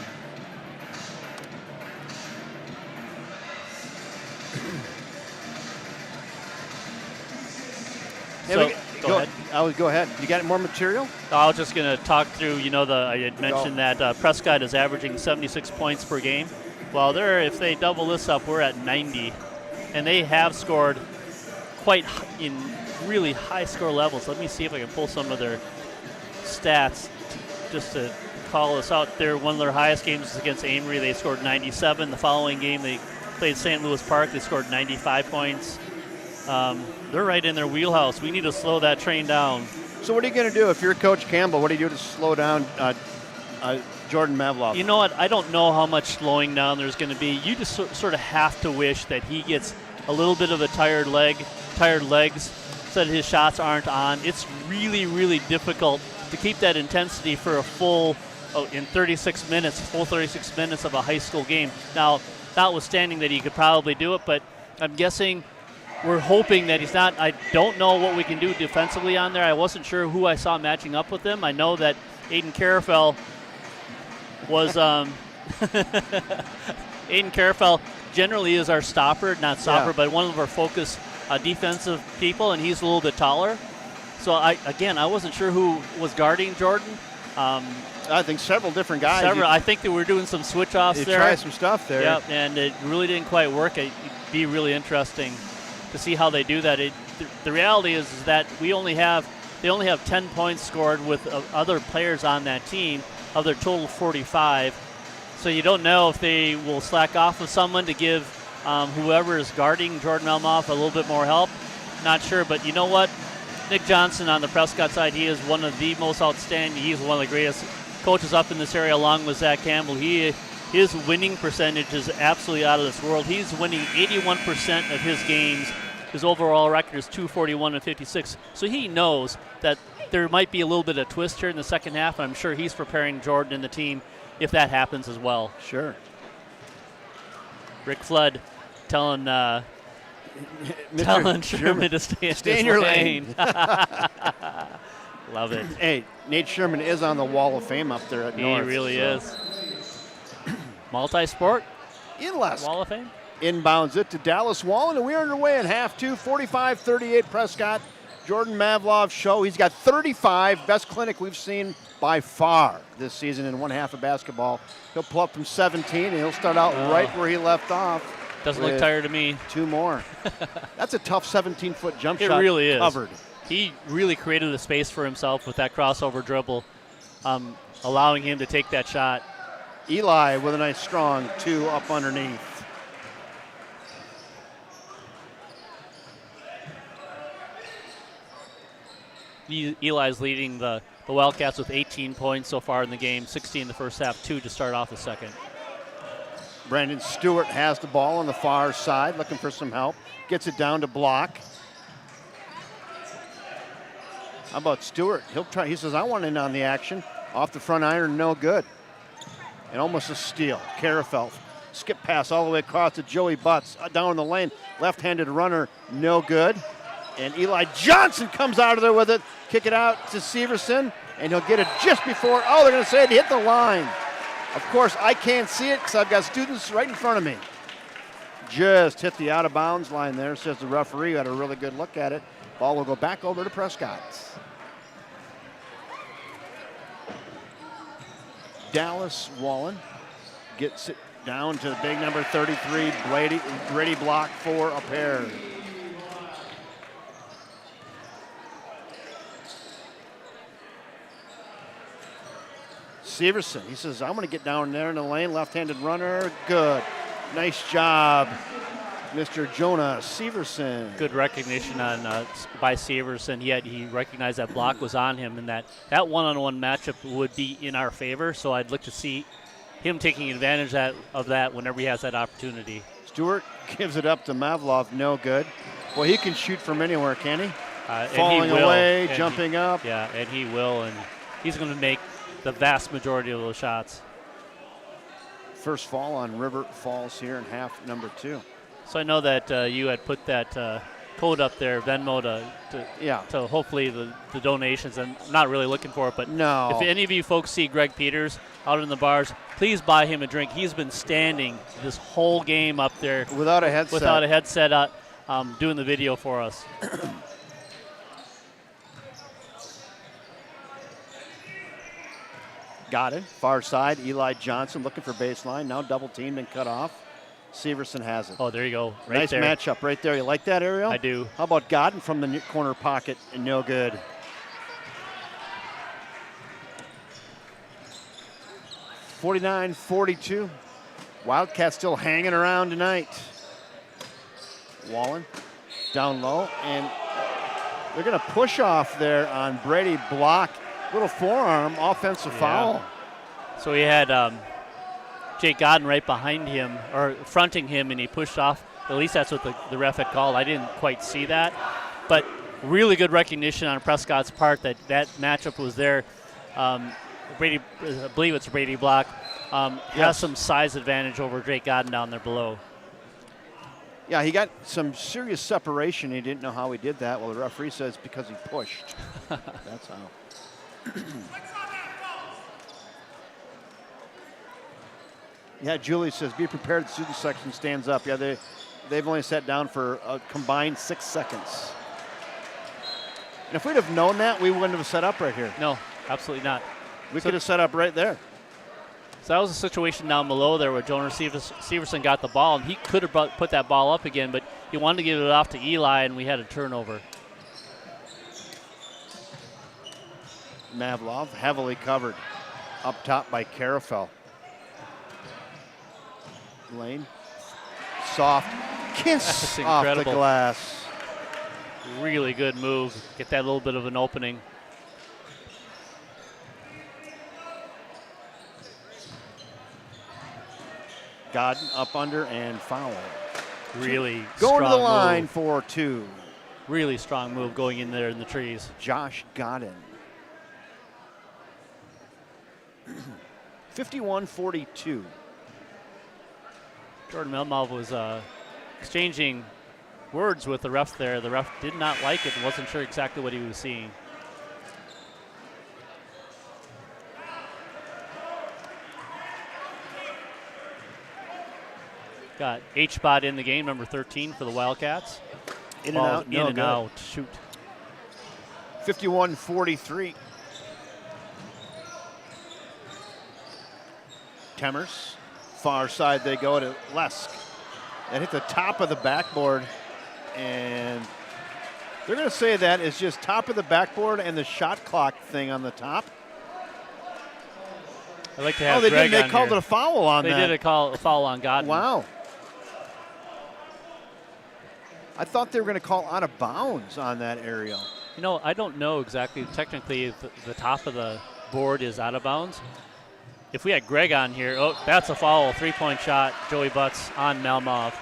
Go ahead. Go ahead. You got more material? I was just going to talk through, I had mentioned that Prescott is averaging 76 points per game. Well, if they double this up, we're at 90. And they have scored quite in really high score levels. Let me see if I can pull some of their stats just to call this out. One of their highest games was against Amory. They scored 97. The following game, they played St. Louis Park. They scored 95 points. They're right in their wheelhouse. We need to slow that train down. So what are you going to do if you're Coach Campbell? What do you do to slow down Jordan Malov? You know what? I don't know how much slowing down there's going to be. You just sort of have to wish that he gets a little bit of a tired legs, so that his shots aren't on. It's really, really difficult to keep that intensity for a full 36 minutes of a high school game. Now, notwithstanding that he could probably do it, but I'm guessing we're hoping that he's not. I don't know what we can do defensively on there. I wasn't sure who I saw matching up with him. I know that Aiden Carafel was Aiden Carafel generally is our stopper, but one of our focus defensive people, and he's a little bit taller. So I wasn't sure who was guarding Jordan. I think several different guys. I think that we're doing some switch offs there. Try some stuff there. Yep, and it really didn't quite work. It'd be really interesting to see how they do that. The reality is that they only have 10 points scored with other players on that team of their total 45. So you don't know if they will slack off of someone to give whoever is guarding Jordan Malmoff a little bit more help. Not sure, but you know what? Nick Johnson on the Prescott side, he is one of the most outstanding. He's one of the greatest coaches up in this area, along with Zach Campbell. His winning percentage is absolutely out of this world. He's winning 81% of his games. His overall record is 241-56. So he knows that there might be a little bit of twist here in the second half, and I'm sure he's preparing Jordan and the team if that happens as well. Sure. Rick Flood telling Sherman to stay in your lane. Love it. Hey, Nate Sherman is on the Wall of Fame up there at North. He really is. Multi-sport In less. Wall of Fame. Inbounds it to Dallas Wallen, and we're underway in half 2, 45-38 Prescott. Jordan Mavlov's show. He's got 35, best clinic we've seen by far this season in one half of basketball. He'll pull up from 17, and he'll start out right where he left off. Doesn't look tired to me. 2 more. That's a tough 17-foot jump shot. It really is. Covered. He really created a space for himself with that crossover dribble, allowing him to take that shot. Eli with a nice strong 2 up underneath. Eli's leading the Wildcats with 18 points so far in the game, 16 in the first half, 2 to start off the second. Brandon Stewart has the ball on the far side, looking for some help. Gets it down to block. How about Stewart? He'll try. He says, I want in on the action. Off the front iron, no good. And almost a steal. Karafelt. Skip pass all the way across to Joey Butts. Down the lane. Left-handed runner, no good. And Eli Johnson comes out of there with it. Kick it out to Severson. And he'll get it just before. Oh, they're going to say it hit the line. Of course, I can't see it because I've got students right in front of me. Just hit the out-of-bounds line there, says the referee, who had a really good look at it. Ball will go back over to Prescott. Dallas Wallen gets it down to the big number 33, Brady block for a pair. Severson, he says, I'm going to get down there in the lane. Left-handed runner, good. Nice job, Mr. Jonah Severson. Good recognition on by Severson. He recognized that block was on him, and that one-on-one matchup would be in our favor. So I'd look to see him taking advantage of that whenever he has that opportunity. Stewart gives it up to Malov, no good. Well, he can shoot from anywhere, can he? Falling away, jumping up. Yeah, and he will, and he's going to make the vast majority of those shots. First fall on River Falls here in half number 2. So I know that you had put that code up there, Venmo, to hopefully the donations. I'm not really looking for it, but no. If any of you folks see Greg Peters out in the bars, please buy him a drink. He's been standing this whole game up there without a headset, doing the video for us. Got it. Far side, Eli Johnson looking for baseline. Now double teamed and cut off. Severson has it. Oh, there you go. Nice there. matchup right there. You like that, Ariel? I do. How about Godden from the corner pocket? And no good. (49-42). Wildcat still hanging around tonight. Wallen down low, and they're going to push off there on Brady block. Little forearm, offensive foul. So he had Jake Godden right behind him, or fronting him, and he pushed off. At least that's what the ref had called. I didn't quite see that. But really good recognition on Prescott's part that matchup was there. Brady, I believe it's Brady block, has some size advantage over Jake Godden down there below. Yeah, he got some serious separation. He didn't know how he did that. Well, the referee says because he pushed. That's how. Yeah, Julie says, be prepared. The student section stands up. Yeah, they've only sat down for a combined 6 seconds. And if we'd have known that, we wouldn't have set up right here. No, absolutely not. We could have set up right there. So that was a situation down below there where Jonas Severson got the ball, and he could have put that ball up again, but he wanted to give it off to Eli, and we had a turnover. Malov heavily covered up top by Karafel. Lane, soft kiss off the glass. Really good move. Get that little bit of an opening. Godden up under and foul. Really going to the line move. For 2. Really strong move going in there in the trees. Josh Godden. 51-42. Jordan Malov was exchanging words with the ref there. The ref did not like it and wasn't sure exactly what he was seeing. Got H-Bot in the game, number 13 for the Wildcats. In and out. In and out. Shoot. 51-43. Temers. Far side they go to Lesk. That hit the top of the backboard. And they're going to say that is just top of the backboard and the shot clock thing on the top. I'd like to have they Greg did. They on called here. it a foul on that. They did a foul on Godden. Wow. I thought they were going to call out of bounds on that aerial. You know, I don't know exactly. Technically, if the top of the board is out of bounds. If we had Greg on here, oh, that's a foul. 3-point shot. Joey Butts on Malov.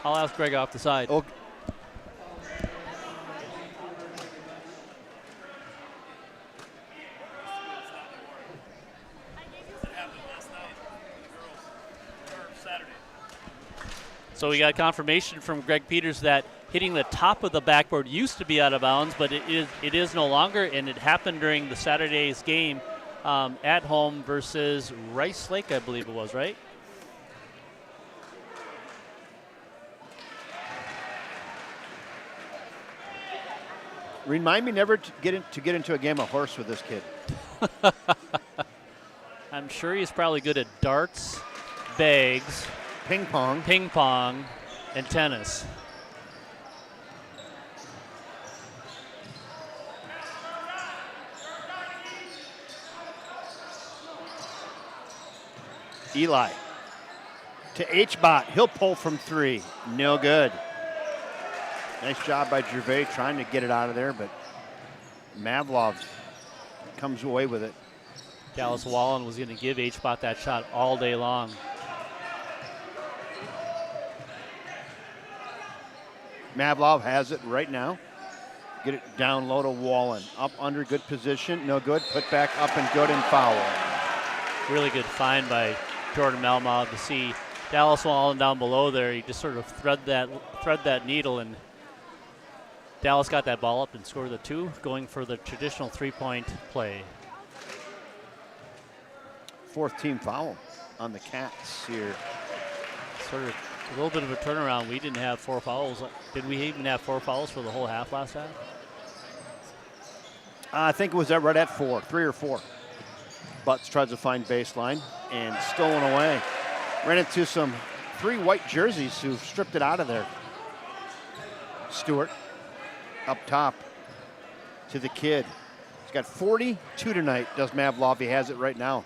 I'll ask Greg off the side. Oh. So we got confirmation from Greg Peters that hitting the top of the backboard used to be out of bounds, but it is no longer, and it happened during the Saturday's game at home versus Rice Lake, I believe it was, right? Remind me never to get into a game of horse with this kid. I'm sure he's probably good at darts, bags, Ping pong. ping pong, and tennis. Eli to H-Bot. He'll pull from 3. No good. Nice job by Gervais trying to get it out of there, but Malov comes away with it. Dallas Wallen was going to give H-Bot that shot all day long. Malov has it right now. Get it down low to Wallen. Up under, good position. No good. Put back up and good and foul. Really good find by Jordan Malov to see Dallas Wallen down below there. He just sort of thread that needle, and Dallas got that ball up and scored the 2, going for the traditional 3-point play. 4th team foul on the Cats here. Sort of a little bit of a turnaround. We didn't have 4 fouls. Did we even have 4 fouls for the whole half last half? I think it was right at 4, 3 or 4. Butts tries to find baseline and stolen away. Ran into some 3 white jerseys who stripped it out of there. Stewart up top to the kid. He's got 42 tonight, does Malov. He has it right now.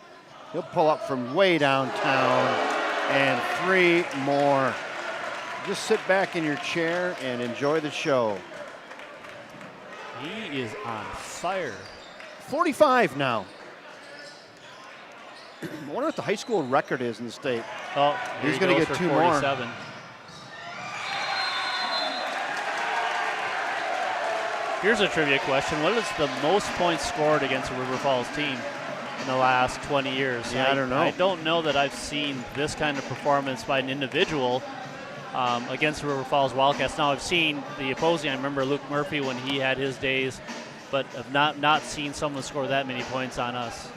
He'll pull up from way downtown and 3 more. Just sit back in your chair and enjoy the show. He is on fire. 45 now. I wonder what the high school record is in the state. Oh, he's going to get 2 more. 47. Here's a trivia question. What is the most points scored against a River Falls team in the last 20 years? Yeah, I don't know. I don't know that I've seen this kind of performance by an individual against the River Falls Wildcats. Now, I've seen the opposing. I remember Luke Murphy when he had his days, but I've not seen someone score that many points on us.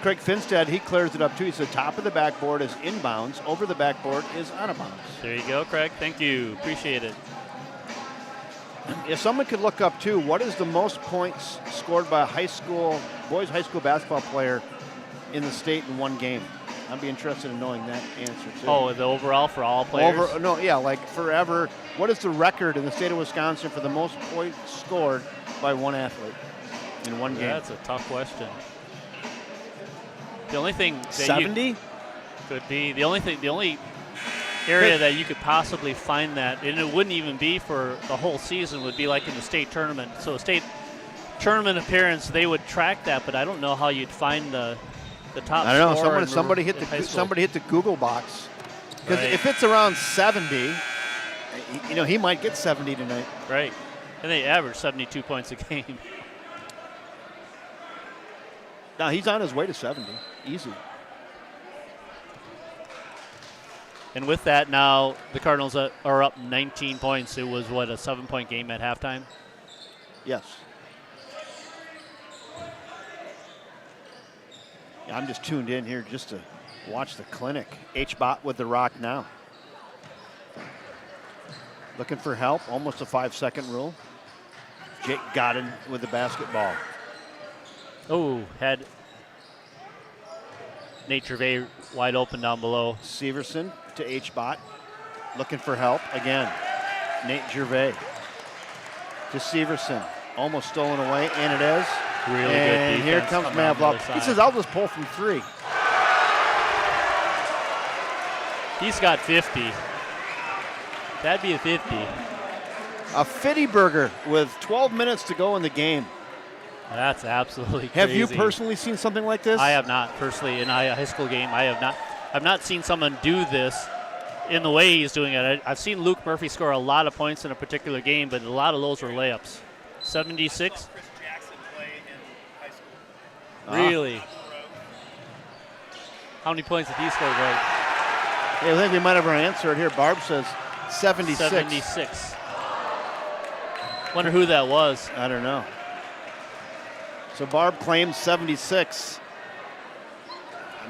Craig Finstead, he clears it up too. He said top of the backboard is inbounds, over the backboard is out of bounds. There you go, Craig. Thank you. Appreciate it. If someone could look up too, what is the most points scored by a boys high school basketball player in the state in one game? I'd be interested in knowing that answer too. Oh, the overall for all players? Like forever. What is the record in the state of Wisconsin for the most points scored by one athlete in one game? That's a tough question. The only thing that 70 could be the only area that you could possibly find that, and it wouldn't even be for the whole season, would be like in the state tournament. So a state tournament appearance, they would track that, but I don't know how you'd find the top. I don't know. scorer Somebody hit the Google box, because if it's around 70, he might get 70 tonight. Right, and they average 72 points a game. Now he's on his way to 70, easy. And with that, now the Cardinals are up 19 points. It was, a 7-point game at halftime? Yes. Yeah, I'm just tuned in here just to watch the clinic. H-Bot with the rock now. Looking for help, almost a 5-second rule. Jake Godin with the basketball. Oh, had Nate Gervais wide open down below. Severson to H-Bot, looking for help again. Nate Gervais to Severson, almost stolen away, and it is. Really good and defense. Here comes Malov. He says, I'll just pull from 3. He's got 50. That'd be a 50. A Fitty burger with 12 minutes to go in the game. That's absolutely crazy. Have you personally seen something like this? I have not personally in a high school game. I've not seen someone do this in the way he's doing it. I've seen Luke Murphy score a lot of points in a particular game, but a lot of those were layups. 76. Chris Jackson play in high school. Really? How many points did he score, Greg? I think we might have our answer here. Barb says 76. 76. Wonder who that was. I don't know. So Barb claims 76.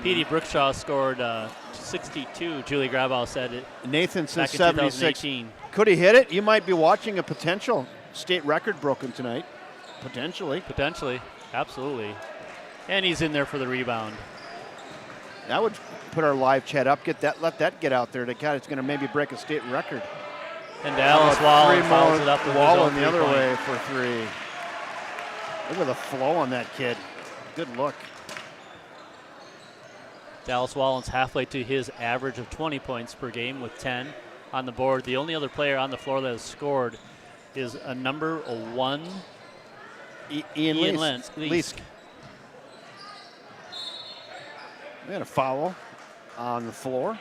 Petey Brookshaw scored 62. Julie Grabau said it. Nathan says back in 76. 2018. Could he hit it? You might be watching a potential state record broken tonight. Potentially. Potentially. Absolutely. And he's in there for the rebound. That would put our live chat up. Let that get out there. God, it's going to maybe break a state record. And Dallas Wallen fouls it up with his own Wallen the other three-point. way for three. Look at the flow on that kid. Good look. Dallas Wallen's halfway to his average of 20 points per game with 10 on the board. The only other player on the floor that has scored is a number 1, Ian Leask. Leask. We had a foul on the floor.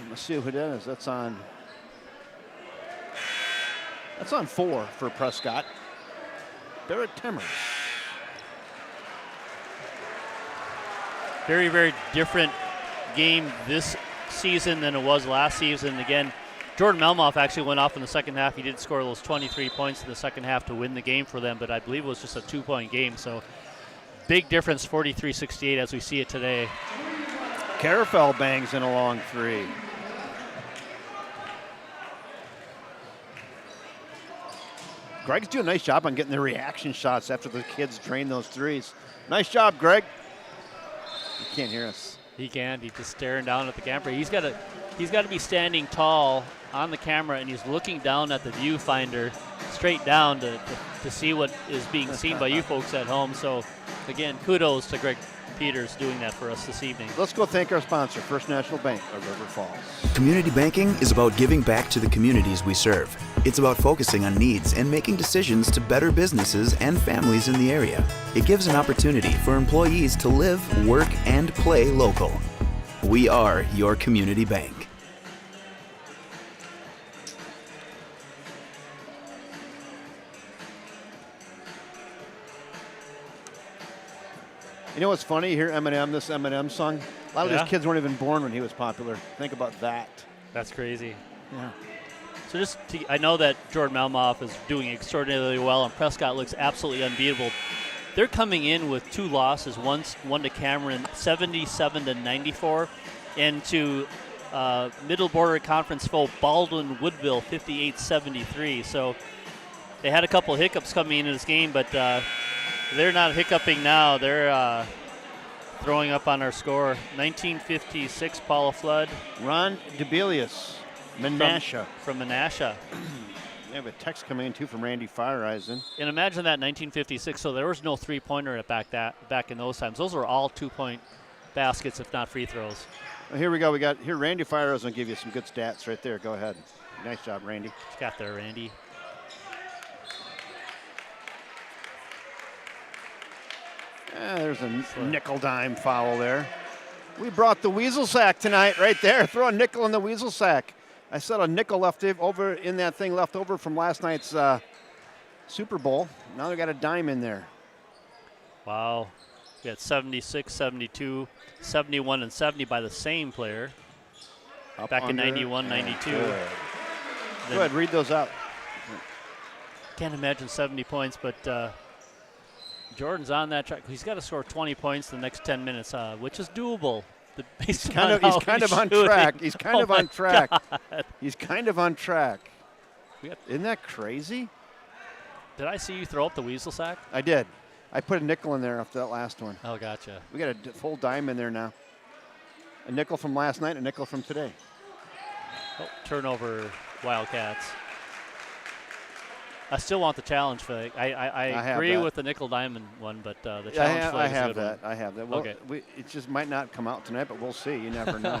Let's see who that is. That's on 4 for Prescott. Barrett Timmers. Very, very different game this season than it was last season. Again, Jordan Melmoff actually went off in the second half. He did score those 23 points in the second half to win the game for them, but I believe it was just a 2-point game. So big difference, 43-68 as we see it today. Carafel bangs in a long three. Greg's doing a nice job on getting the reaction shots after the kids drain those threes. Nice job, Greg. You can't hear us. He can't. He's just staring down at the camera. He's got to be standing tall on the camera, and he's looking down at the viewfinder straight down to see what is being seen by you folks at home. So, again, kudos to Greg Peters doing that for us this evening. Let's go thank our sponsor, First National Bank of River Falls. Community banking is about giving back to the communities we serve. It's about focusing on needs and making decisions to better businesses and families in the area. It gives an opportunity for employees to live, work, and play local. We are your community bank. You know what's funny? You hear Eminem, this Eminem song? A lot of these kids weren't even born when he was popular. Think about that. That's crazy. Yeah. So I know that Jordan Malmoff is doing extraordinarily well, and Prescott looks absolutely unbeatable. They're coming in with 2 losses, one to Cameron, 77-94, and to Middle Border Conference foe Baldwin Woodville, 58-73. So they had a couple of hiccups coming into this game, but they're not hiccuping now. They're throwing up on our score. 1956, Paula Flood. Ron DeBelius, Menasha. From Menasha. We have a text coming in, too, from Randy Fireeisen. And imagine that, 1956, so there was no three-pointer back in those times. Those were all 2-point baskets, if not free throws. Well, here we go. Here Randy Fireeisen will give you some good stats right there. Go ahead. Nice job, Randy. Got there, Randy. There's a nickel dime foul there. We brought the weasel sack tonight right there. Throw a nickel in the weasel sack. I saw a nickel left over in that thing left over from last night's Super Bowl. Now they got a dime in there. Wow. We had 76, 72, 71, and 70 by the same player. Up back in under. 91, 92. Go ahead, read those out. Can't imagine 70 points, but Jordan's on that track. He's got to score 20 points in the next 10 minutes, which is doable. He's kind of on track. He's kind of on track. He's kind of on track. Isn't that crazy? Did I see you throw up the weasel sack? I did. I put a nickel in there after that last one. Oh, gotcha. We got a full dime in there now. A nickel from last night, a nickel from today. Oh, turnover, Wildcats. I still want the challenge flag. I agree with the nickel diamond one, but the challenge flag is a good one. I have that. Well, okay. It just might not come out tonight, but we'll see. You never know.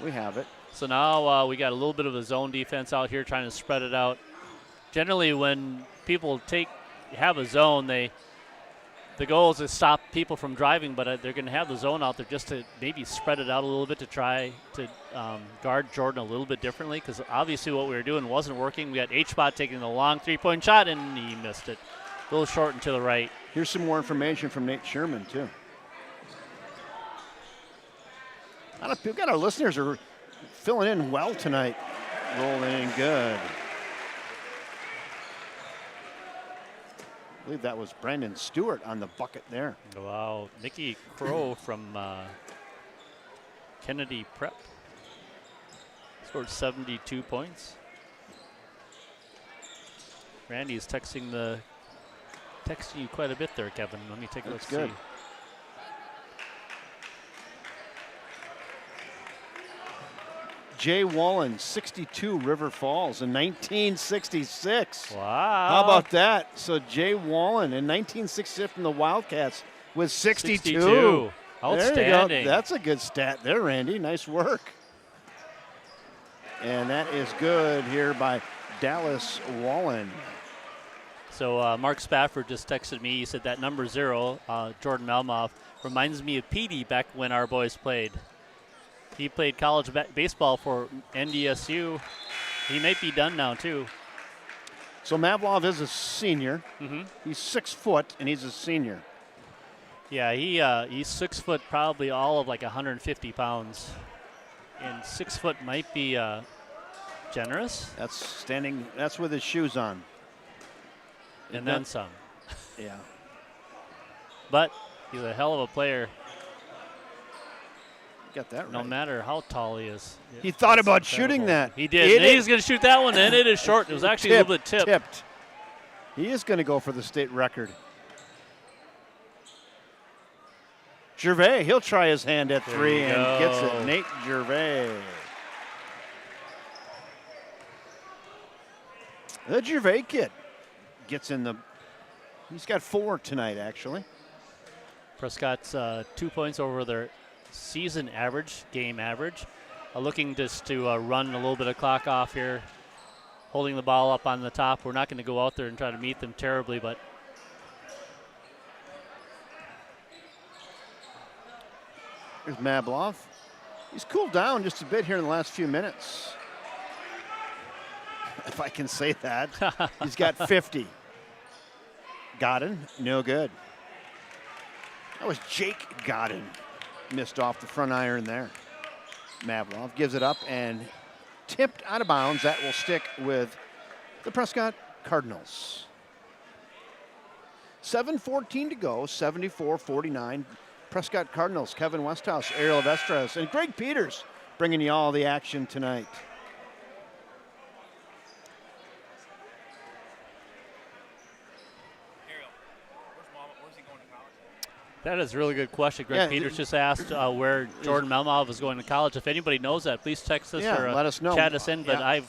We have it. So now we got a little bit of a zone defense out here trying to spread it out. generally when people have a zone, the goal is to stop people from driving, but they're going to have the zone out there just to maybe spread it out a little bit to try to guard Jordan a little bit differently, because obviously what we were doing wasn't working. We had H-Spot taking the long three-point shot, and he missed it. A little short and to the right. Here's some more information from Nate Sherman, too. We've got our listeners who are filling in well tonight. Rolling in good. I believe that was Brandon Stewart on the bucket there. Wow. Nikki Crow from Kennedy Prep scored 72 points. Randy is texting you quite a bit there, Kevin. Let me take a look. That's good. See. Jay Wallen, 62 River Falls in 1966. Wow. How about that? So Jay Wallen in 1966 from the Wildcats with 62. Outstanding. There you go. That's a good stat there, Randy. Nice work. And that is good here by Dallas Wallen. So Mark Spafford just texted me. He said that number 0, Jordan Malov, reminds me of Petey back when our boys played. He played college baseball for NDSU. He might be done now, too. So Malov is a senior. Mm-hmm. He's 6 foot, and he's a senior. Yeah, he's 6 foot, probably all of like 150 pounds. And 6 foot might be generous. That's with his shoes on. And then some. Yeah. But he's a hell of a player. Got that right. No matter how tall he is. He thought about shooting that. He did. He's going to shoot that one, and it is short. It was actually a little bit tipped. He is going to go for the state record. Gervais, he'll try his hand at 3 and gets it. Nate Gervais. The Gervais kid gets in he's got 4 tonight, actually. Prescott's 2 points over their season average, game average. Looking just to run a little bit of clock off here, holding the ball up on the top. We're not going to go out there and try to meet them terribly, but here's Malov. He's cooled down just a bit here in the last few minutes, if I can say that. He's got 50. Godin, no good. That was Jake Godin. Missed off the front iron there. Malov gives it up and tipped out of bounds. That will stick with the Prescott Cardinals. 7:14 to go, 74-49. Prescott Cardinals, Kevin Westhouse, Ariel Vestres, and Greg Peters bringing you all the action tonight. that is a really good question. Greg Peters just asked where Jordan Malov is going to college. If anybody knows that, please text us or let us know. Chat us in. But I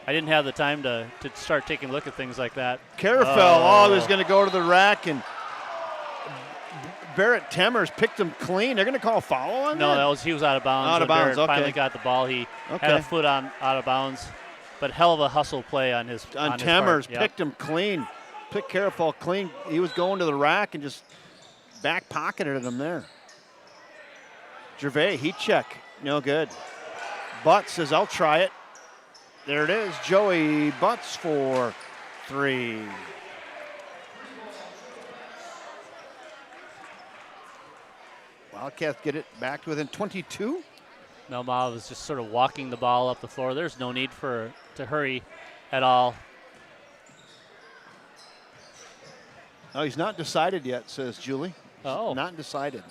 didn't have the time to start taking a look at things like that. Carafel, he's going to go to the rack, and Barrett Temmers picked him clean. They're going to call a foul on that? No, he was out of bounds. Out of bounds, Barrett finally got the ball. He had a foot out of bounds, but hell of a hustle play on his on Temmers. Picked him clean. Picked Carafel clean. He was going to the rack and just back pocketed him there. Gervais, heat check. No good. Butts says, I'll try it. There it is. Joey Butts for 3. Wildcats get it back to within 22. Malov is just sort of walking the ball up the floor. There's no need to hurry at all. Oh, he's not decided yet, says Julie. Oh. Not decided.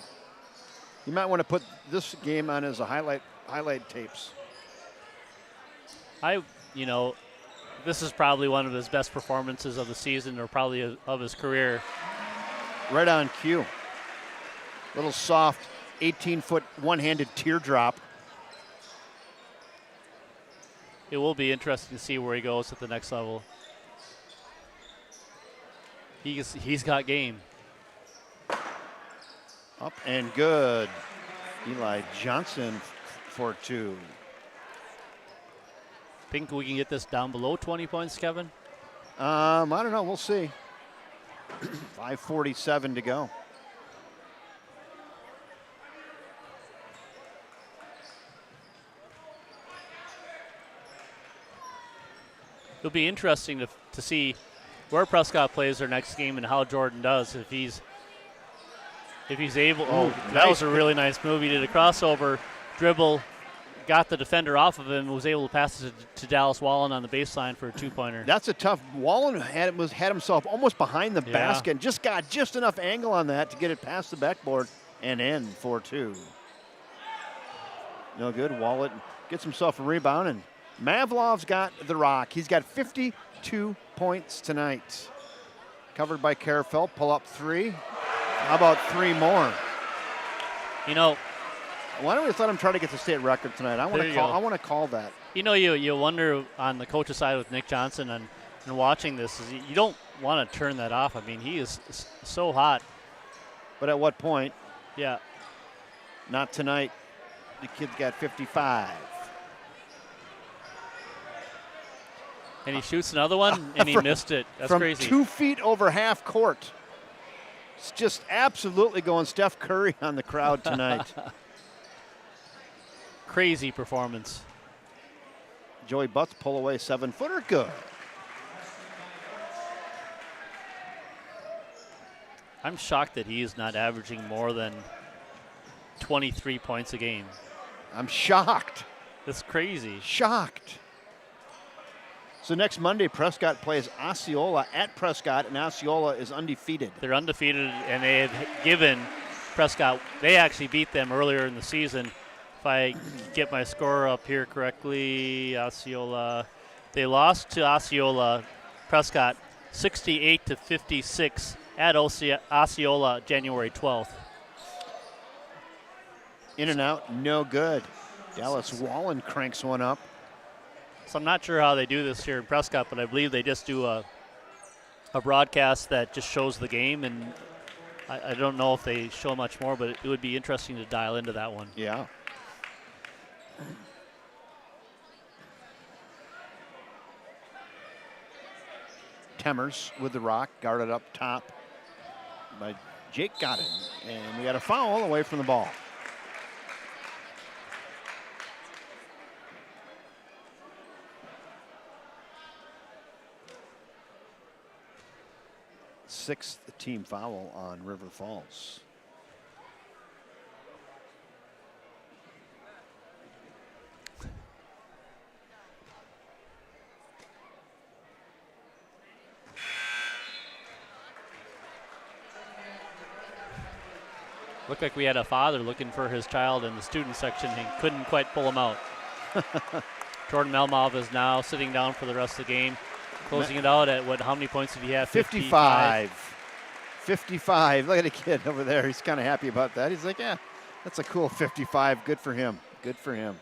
You might want to put this game on as a highlight tapes. This is probably one of his best performances of the season, or probably of his career. Right on cue. Little soft 18-foot one-handed teardrop. It will be interesting to see where he goes at the next level. He's got game. Up and good. Eli Johnson for 2. Think we can get this down below 20 points, Kevin? I don't know. We'll see. 5:47 to go. It'll be interesting to see where Prescott plays their next game and how Jordan does. If he's able. Oh, that was a really nice move. He did a crossover dribble, got the defender off of him, and was able to pass it to Dallas Wallen on the baseline for a 2-pointer. That's a tough. Wallen had himself almost behind the basket and just got just enough angle on that to get it past the backboard and in 4-2. No good. Wallet gets himself a rebound, and Malov's got the rock. He's got 52 points tonight. Covered by Carafel. Pull up 3. How about 3 more? You know, why don't we just let him try to get the state record tonight? I want to call that. You know, you wonder on the coach's side with Nick Johnson and watching this, is you don't want to turn that off. I mean, he is so hot. But at what point? Yeah. Not tonight. The kid's got 55. And he shoots another one, and he missed it. That's from crazy. 2 feet over half court. It's just absolutely going Steph Curry on the crowd tonight. Crazy performance. Joey Butts pull away 7-footer. Good. I'm shocked that he is not averaging more than 23 points a game. I'm shocked. That's crazy. Shocked. So next Monday, Prescott plays Osceola at Prescott, and Osceola is undefeated. They're undefeated, and they have given Prescott, they actually beat them earlier in the season. If I get my score up here correctly, Osceola, they lost to Osceola, Prescott, 68-56 at Osceola, January 12th. In and out, no good. Dallas Wallen cranks one up. So I'm not sure how they do this here in Prescott, but I believe they just do a broadcast that just shows the game, and I don't know if they show much more, but it would be interesting to dial into that one. Yeah. Temmers with the rock, guarded up top by Jake Godin, and we got a foul away from the ball. Sixth team foul on River Falls. Looked like we had a father looking for his child in the student section and couldn't quite pull him out. Jordan Malov is now sitting down for the rest of the game. Closing it out at how many points did he have? 55. 55. Look at the kid over there. He's kind of happy about that. He's like, yeah, that's a cool 55. Good for him. Good for him.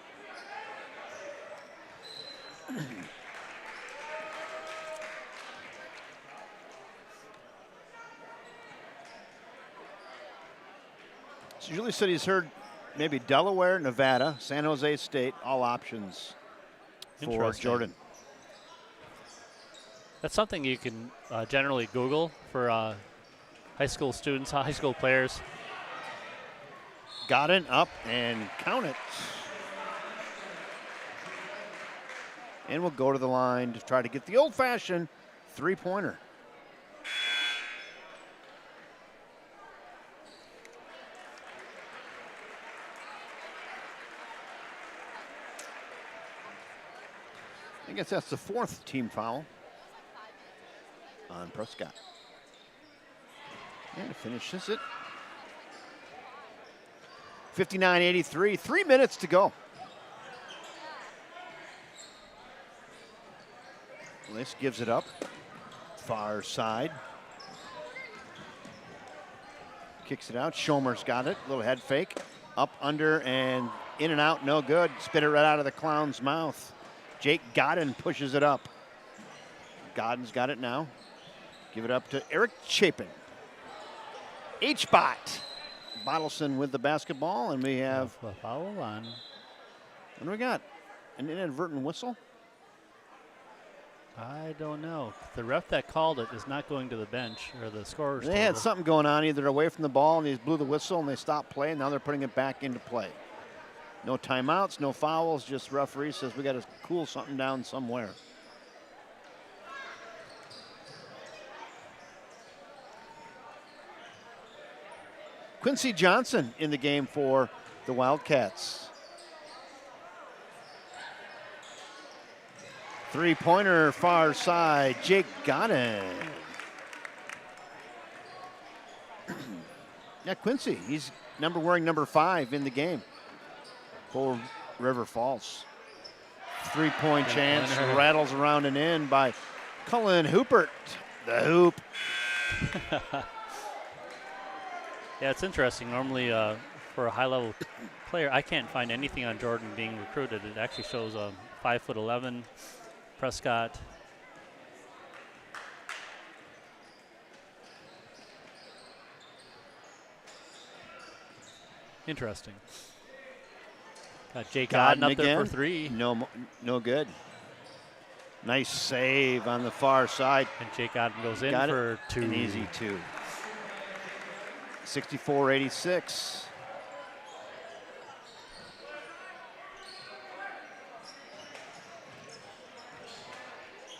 So Julie said he's heard maybe Delaware, Nevada, San Jose State, all options for Jordan. That's something you can generally Google for high school students, high school players. Got it up and count it. And we'll go to the line to try to get the old-fashioned three-pointer. I guess that's the fourth team foul on Prescott. And finishes it. 59-83, 3 minutes to go. Bliss gives it up. Far side. Kicks it out. Schomer's got it. Little head fake. Up, under, and in and out. No good. Spit it right out of the clown's mouth. Jake Godin pushes it up. Godin's got it now. Give it up to Eric Chapin. H-Bot. Bottleson with the basketball, and we have a foul on. What do we got? An inadvertent whistle? I don't know. The ref that called it is not going to the bench or the scorer's They had table. something going on either away from the ball, and they blew the whistle, and they stopped play, and now they're putting it back into play. No timeouts, no fouls, just referee says we got to cool something down somewhere. Quincy Johnson in the game for the Wildcats. Three-pointer far side, Jake got it. Yeah, Quincy, he's wearing number 5 in the game for River Falls. Three-point chance, rattles around and in by Cullen Hoopert. The hoop. Yeah, it's interesting. Normally, for a high-level player, I can't find anything on Jordan being recruited. It actually shows 5'11", Prescott. Interesting. Got Jake Godden up there for 3. No good. Nice save on the far side. And Jake Godden goes in for 2. An easy 2. 64-86.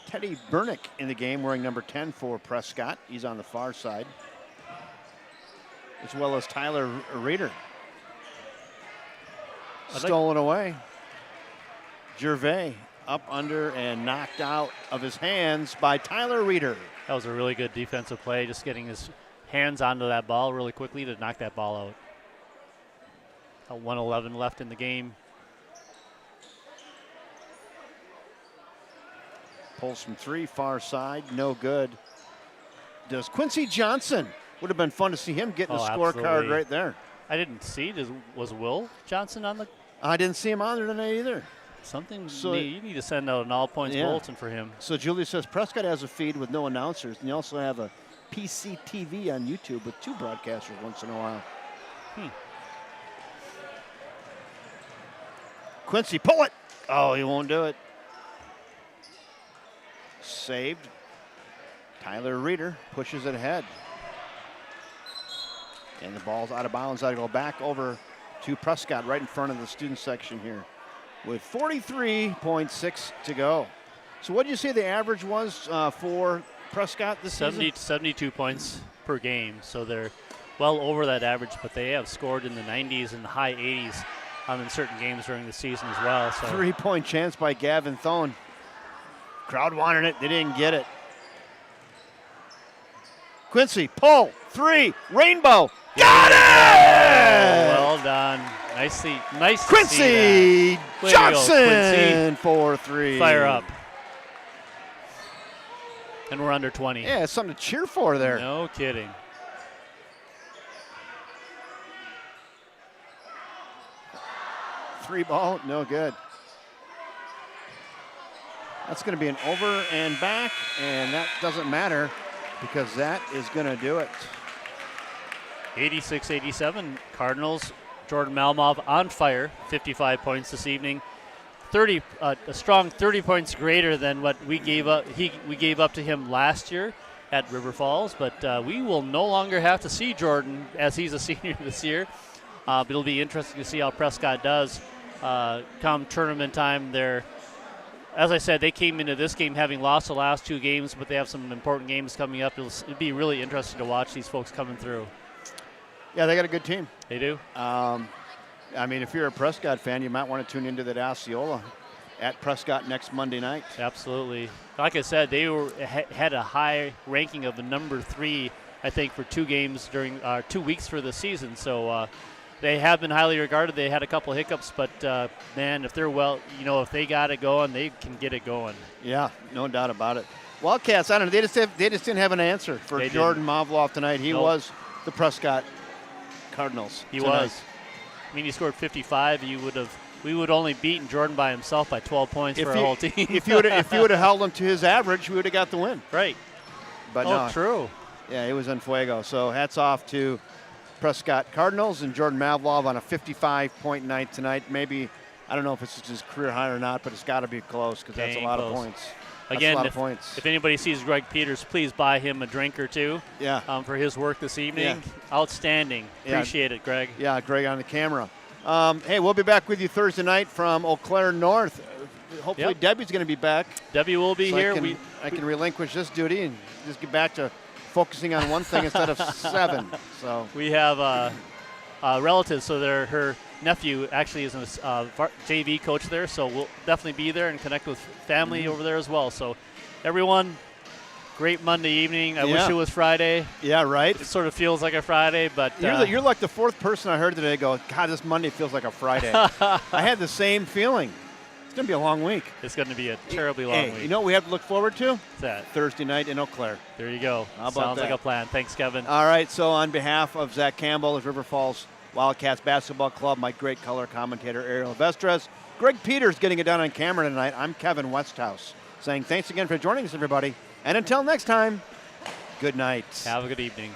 Teddy Bernick in the game wearing number 10 for Prescott. He's on the far side. As well as Tyler Reeder. Stolen away. Gervais up under and knocked out of his hands by Tyler Reeder. That was a really good defensive play, just getting his hands onto that ball really quickly to knock that ball out. 1:11 left in the game. Pulls from 3, far side, no good. Does Quincy Johnson. Would have been fun to see him getting a scorecard absolutely. right there. I didn't see. Was Will Johnson on the? I didn't see him on there tonight either. Something. So you need to send out an all-points bulletin for him. So Julie says Prescott has a feed with no announcers, and you also have a PCTV on YouTube with 2 broadcasters once in a while. Quincy, pull it! Oh, he won't do it. Saved. Tyler Reeder pushes it ahead. And the ball's out of bounds. That'll go back over to Prescott right in front of the student section here with 43.6 to go. So what did you say the average was for Prescott this 70 season? to 72 points per game. So they're well over that average, but they have scored in the 90s and the high 80s in certain games during the season as well. So 3-point chance by Gavin Thone. Crowd wanted it. They didn't get it. Quincy, pull, 3, rainbow. Got it! Well done. Nice to Quincy see that. Way to go, Johnson Quincy. for 3. Fire up. And we're under 20. Yeah, it's something to cheer for there. No kidding. Three ball, no good. That's going to be an over and back, and that doesn't matter because that is going to do it. 86-87, Cardinals. Jordan Malov on fire, 55 points this evening. 30, a strong 30 points greater than what we gave up. We gave up to him last year at River Falls, but we will no longer have to see Jordan as he's a senior this year. But it'll be interesting to see how Prescott does come tournament time. As I said, they came into this game having lost the last 2 games, but they have some important games coming up. It'll be really interesting to watch these folks coming through. Yeah, they got a good team. They do. I mean, if you're a Prescott fan, you might want to tune into that Osceola at Prescott next Monday night. Absolutely. Like I said, they had a high ranking of the number 3, I think, for 2 games during 2 weeks for the season. So they have been highly regarded. They had a couple hiccups, but man, if they're if they got it going, they can get it going. Yeah, no doubt about it. Wildcats, I don't know. They just didn't have an answer for Jordan Malov tonight. He was the Prescott Cardinals. He tonight. was. I mean, he scored 55. We would only beaten Jordan by himself by 12 points for our whole team. if you would have held him to his average, we would have got the win. Right. But no. True. Yeah, it was en fuego. So hats off to Prescott Cardinals and Jordan Malov on a 55-point night tonight. Maybe, I don't know if it's his career high or not, but it's got to be close because that's a lot of points. Again, a lot of points. if anybody sees Greg Peters, please buy him a drink or two. Yeah. For his work this evening. Yeah. Outstanding. Yeah. Appreciate it, Greg. Yeah, Greg on the camera. Hey, we'll be back with you Thursday night from Eau Claire North. Hopefully Yep. Debbie's going to be back. Debbie will be So here. I can relinquish this duty and just get back to focusing on one thing instead of 7. So We have relatives, so her nephew actually is a JV coach there, so we'll definitely be there and connect with family over there as well. So everyone, great Monday evening. I wish it was Friday. yeah, right. It sort of feels like a Friday, but You're like the 4th person I heard today go, God, this Monday feels like a Friday. I had the same feeling. It's going to be a long week. it's going to be a terribly long Hey, week. you know what we have to look forward to? What's that? Thursday night in Eau Claire. There you go. How about Sounds that? like a plan. Thanks, Kevin. All right, so on behalf of Zach Campbell of River Falls Wildcats Basketball Club, my great color commentator Ariel Vestres, Greg Peters getting it done on camera tonight, I'm Kevin Westhouse saying thanks again for joining us, everybody. And until next time, good night. Have a good evening.